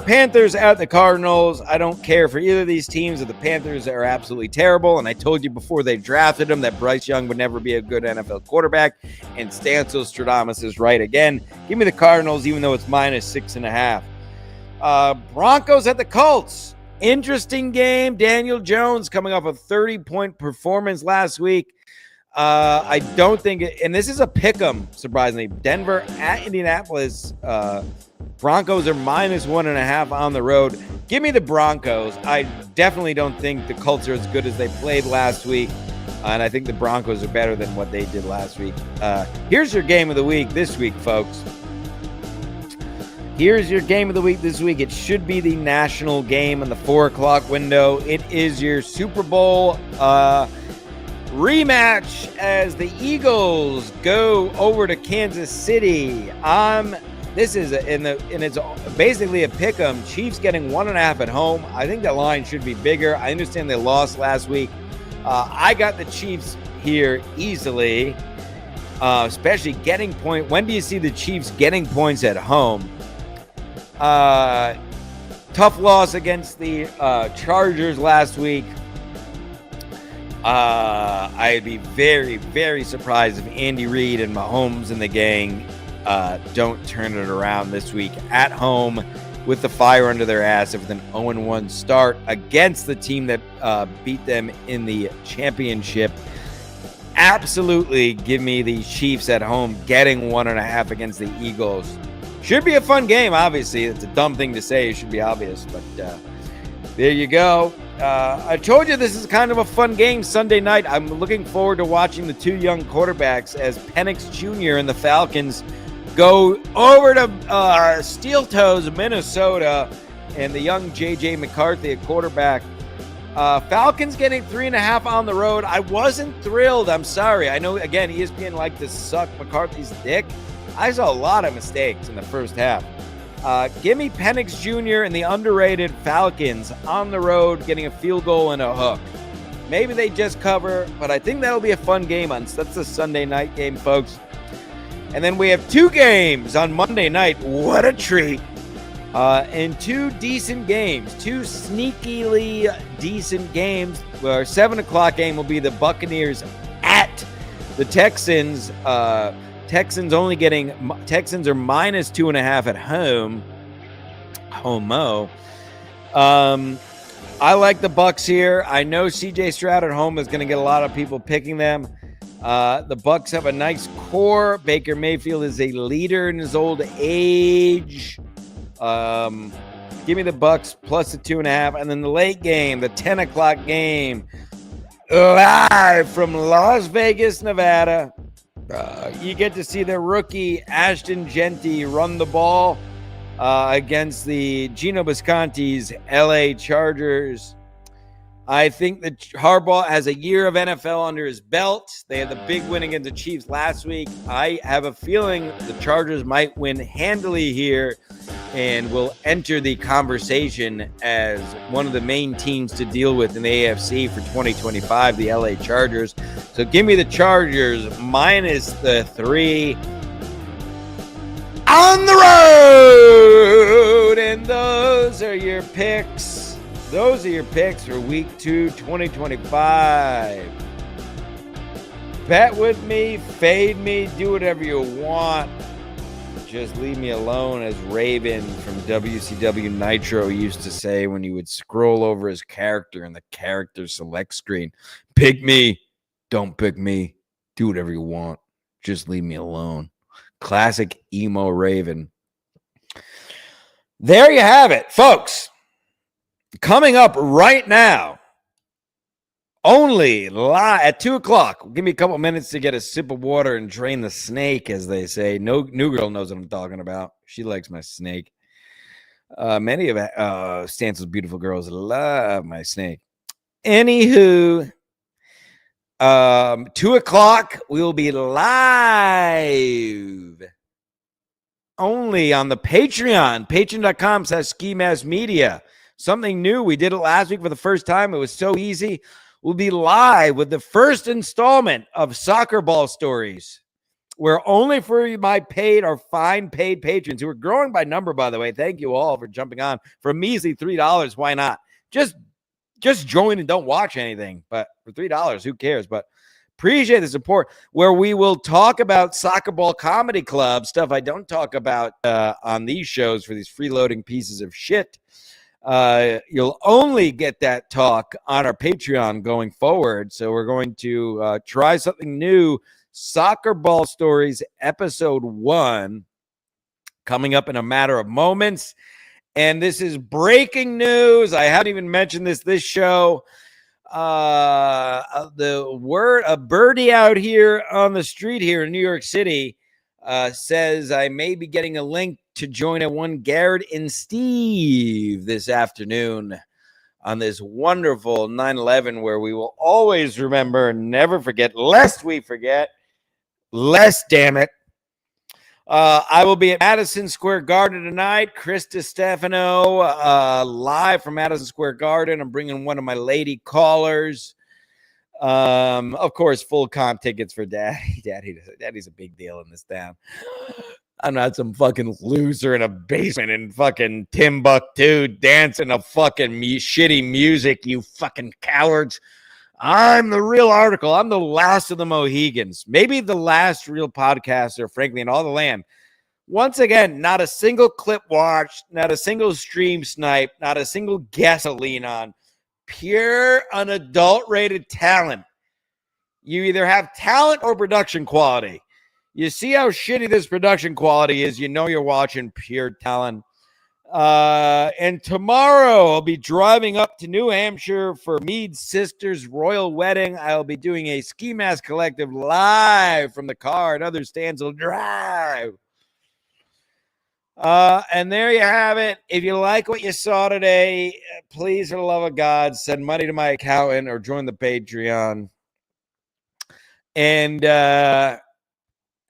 Panthers at the Cardinals. I don't care for either of these teams. The Panthers are absolutely terrible, and I told you before they drafted him that Bryce Young would never be a good NFL quarterback, and Stancil Stradamus is right again. Give me the Cardinals, even though it's minus 6.5. Broncos at the Colts. Interesting game. Daniel Jones coming off a 30-point performance last week. I don't think it, and this is a pick'em, surprisingly. Denver at Indianapolis. Broncos are minus 1.5 on the road. Give me the Broncos. I definitely don't think the Colts are as good as they played last week. And I think the Broncos are better than what they did last week. Here's your game of the week this week, folks. Here's your game of the week this week. It should be the national game in the 4 o'clock window. It is your Super Bowl rematch as the Eagles go over to Kansas City. This is and it's basically a pick'em. Chiefs getting 1.5 at home. I think that line should be bigger. I understand they lost last week. I got the Chiefs here easily, especially getting point. When do you see the Chiefs getting points at home? Tough loss against the Chargers last week. I'd be very, very surprised if Andy Reid and Mahomes and the gang don't turn it around this week at home. with the fire under their ass with an 0-1 start against the team that beat them in the championship. Absolutely give me the Chiefs at home getting 1.5 against the Eagles. Should be a fun game, obviously. It's a dumb thing to say. It should be obvious, but there you go. I told you this is kind of a fun game Sunday night. I'm looking forward to watching the two young quarterbacks as Penix Jr. and the Falcons go over to Steel Toes, Minnesota, and the young J.J. McCarthy at quarterback. Falcons getting 3.5 on the road. I wasn't thrilled. I'm sorry. I know, again, ESPN liked to suck McCarthy's dick. I saw a lot of mistakes in the first half. Give me Penix Jr. and the underrated Falcons on the road getting a field goal and a hook. Maybe they just cover, but I think that'll be a fun game. That's a Sunday night game, folks. And then we have 2 games on Monday night. What a treat. And 2 decent games, 2 sneakily decent games. Our 7 o'clock game will be the Buccaneers at the Texans. Texans are minus 2.5 at home. Homo. I like the Bucs here. I know CJ Stroud at home is going to get a lot of people picking them. The Bucs have a nice core. Baker Mayfield is a leader in his old age. Give me the Bucs plus the 2.5, and then the late game, the 10 o'clock game, live from Las Vegas, Nevada. You get to see the rookie Ashton Genty run the ball against the Gino Bisconti's LA Chargers. I think that Harbaugh has a year of NFL under his belt. They had the big win against the Chiefs last week. I have a feeling the Chargers might win handily here and will enter the conversation as one of the main teams to deal with in the AFC for 2025, the LA Chargers. So give me the Chargers minus the 3 on the road. And those are your picks. Those are your picks for week 2, 2025. Bet with me, fade me, do whatever you want. Just leave me alone, as Raven from WCW Nitro used to say when he would scroll over his character in the character select screen. Pick me, don't pick me. Do whatever you want. Just leave me alone. Classic emo Raven. There you have it, folks. Coming up right now, only live at 2 o'clock. Give me a couple minutes to get a sip of water and drain the snake, as they say. No, New Girl knows what I'm talking about. She likes my snake. Many of Stancel's beautiful girls love my snake. Anywho, 2 o'clock, we will be live only on the Patreon, patreon.com/SkiMaskMedia. Something new. We did it last week for the first time. It was so easy. We'll be live with the first installment of Soccer Ball Stories. We're only for my paid or fine paid patrons who are growing by number, by the way. Thank you all for jumping on for a measly $3. Why not? Just join and don't watch anything. But for $3, who cares? But appreciate the support, where we will talk about Soccer Ball Comedy Club, stuff I don't talk about on these shows for these freeloading pieces of shit. You'll only get that talk on our Patreon going forward. So we're going to try something new. Soccer Ball Stories episode 1 coming up in a matter of moments. And this is breaking news. I haven't even mentioned this show. The word, a birdie out here on the street here in New York City says I may be getting a link to join a one Garrett and Steve this afternoon on this wonderful 9/11, where we will always remember and never forget, lest we forget. Lest, damn it. I will be at Madison Square Garden tonight. Chris DiStefano, live from Madison Square Garden. I'm bringing one of my lady callers. Of course, full comp tickets for Daddy. Daddy's a big deal in this town. I'm not some fucking loser in a basement in fucking Timbuktu dancing to fucking shitty music, you fucking cowards. I'm the real article. I'm the last of the Mohegans. Maybe the last real podcaster, frankly, in all the land. Once again, not a single clip watched, not a single stream snipe, not a single gasoline on. Pure, unadulterated talent. You either have talent or production quality. You see how shitty this production quality is, you know you're watching pure talent. And tomorrow I'll be driving up to New Hampshire for Mead's sister's royal wedding. I'll be doing a Ski Mask Collective live from the car at Other Stanzel Drive. And there you have it. If you like what you saw today, please, for the love of God, send money to my accountant or join the Patreon. And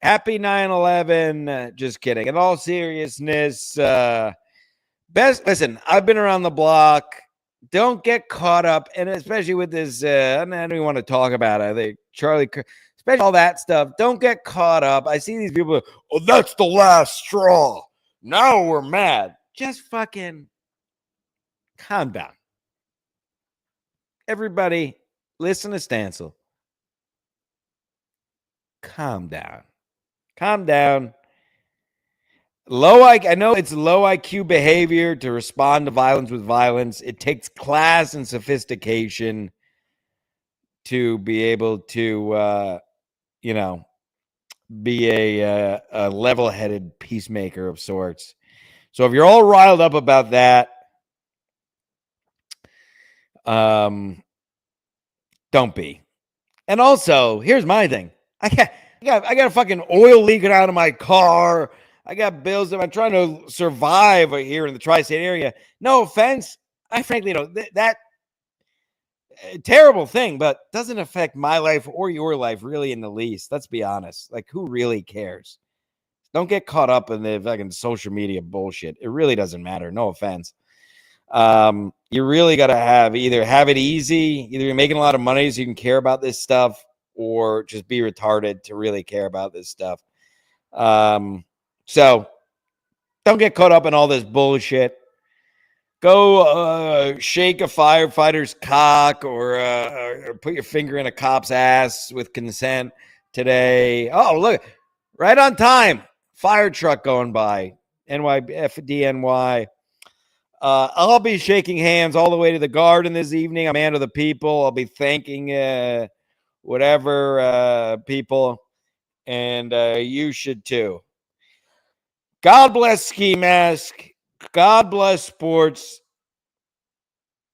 happy 9/11. Just kidding. In all seriousness, listen, I've been around the block. Don't get caught up, and especially with this, I don't even want to talk about it. I think Charlie, especially all that stuff. Don't get caught up. I see these people, oh, that's the last straw. Now we're mad. Just fucking calm down. Everybody, listen to Stancil. Calm down. Calm down. I know it's low IQ behavior to respond to violence with violence. It takes class and sophistication to be able to, be a level-headed peacemaker of sorts. So if you're all riled up about that, don't be. And also, here's my thing. I got a fucking oil leaking out of my car. I got bills that I'm trying to survive here in the tri-state area. No offense. I frankly don't. That terrible thing, but doesn't affect my life or your life really in the least. Let's be honest. Like, who really cares? Don't get caught up in the fucking social media bullshit. It really doesn't matter. No offense. You really got to either have it easy, either you're making a lot of money so you can care about this stuff, or just be retarded to really care about this stuff. So don't get caught up in all this bullshit. Go shake a firefighter's cock or put your finger in a cop's ass with consent today. Oh, look, right on time. Fire truck going by. FDNY. I'll be shaking hands all the way to the garden this evening. I'm man of the people. I'll be thanking whatever people, and you should too. God bless Ski Mask. God bless sports.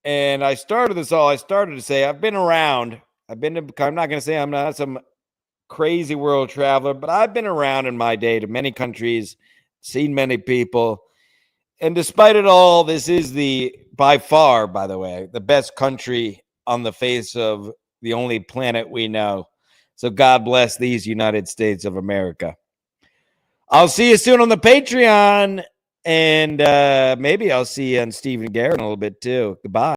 And I started to say I've been around. I'm not going to say I'm not some crazy world traveler, but I've been around in my day to many countries, seen many people. And despite it all, this is by far, by the way, the best country on the face of the only planet we know. So God bless these United States of America. I'll see you soon on the Patreon, and maybe I'll see you on Stephen Garrett in a little bit too. Goodbye.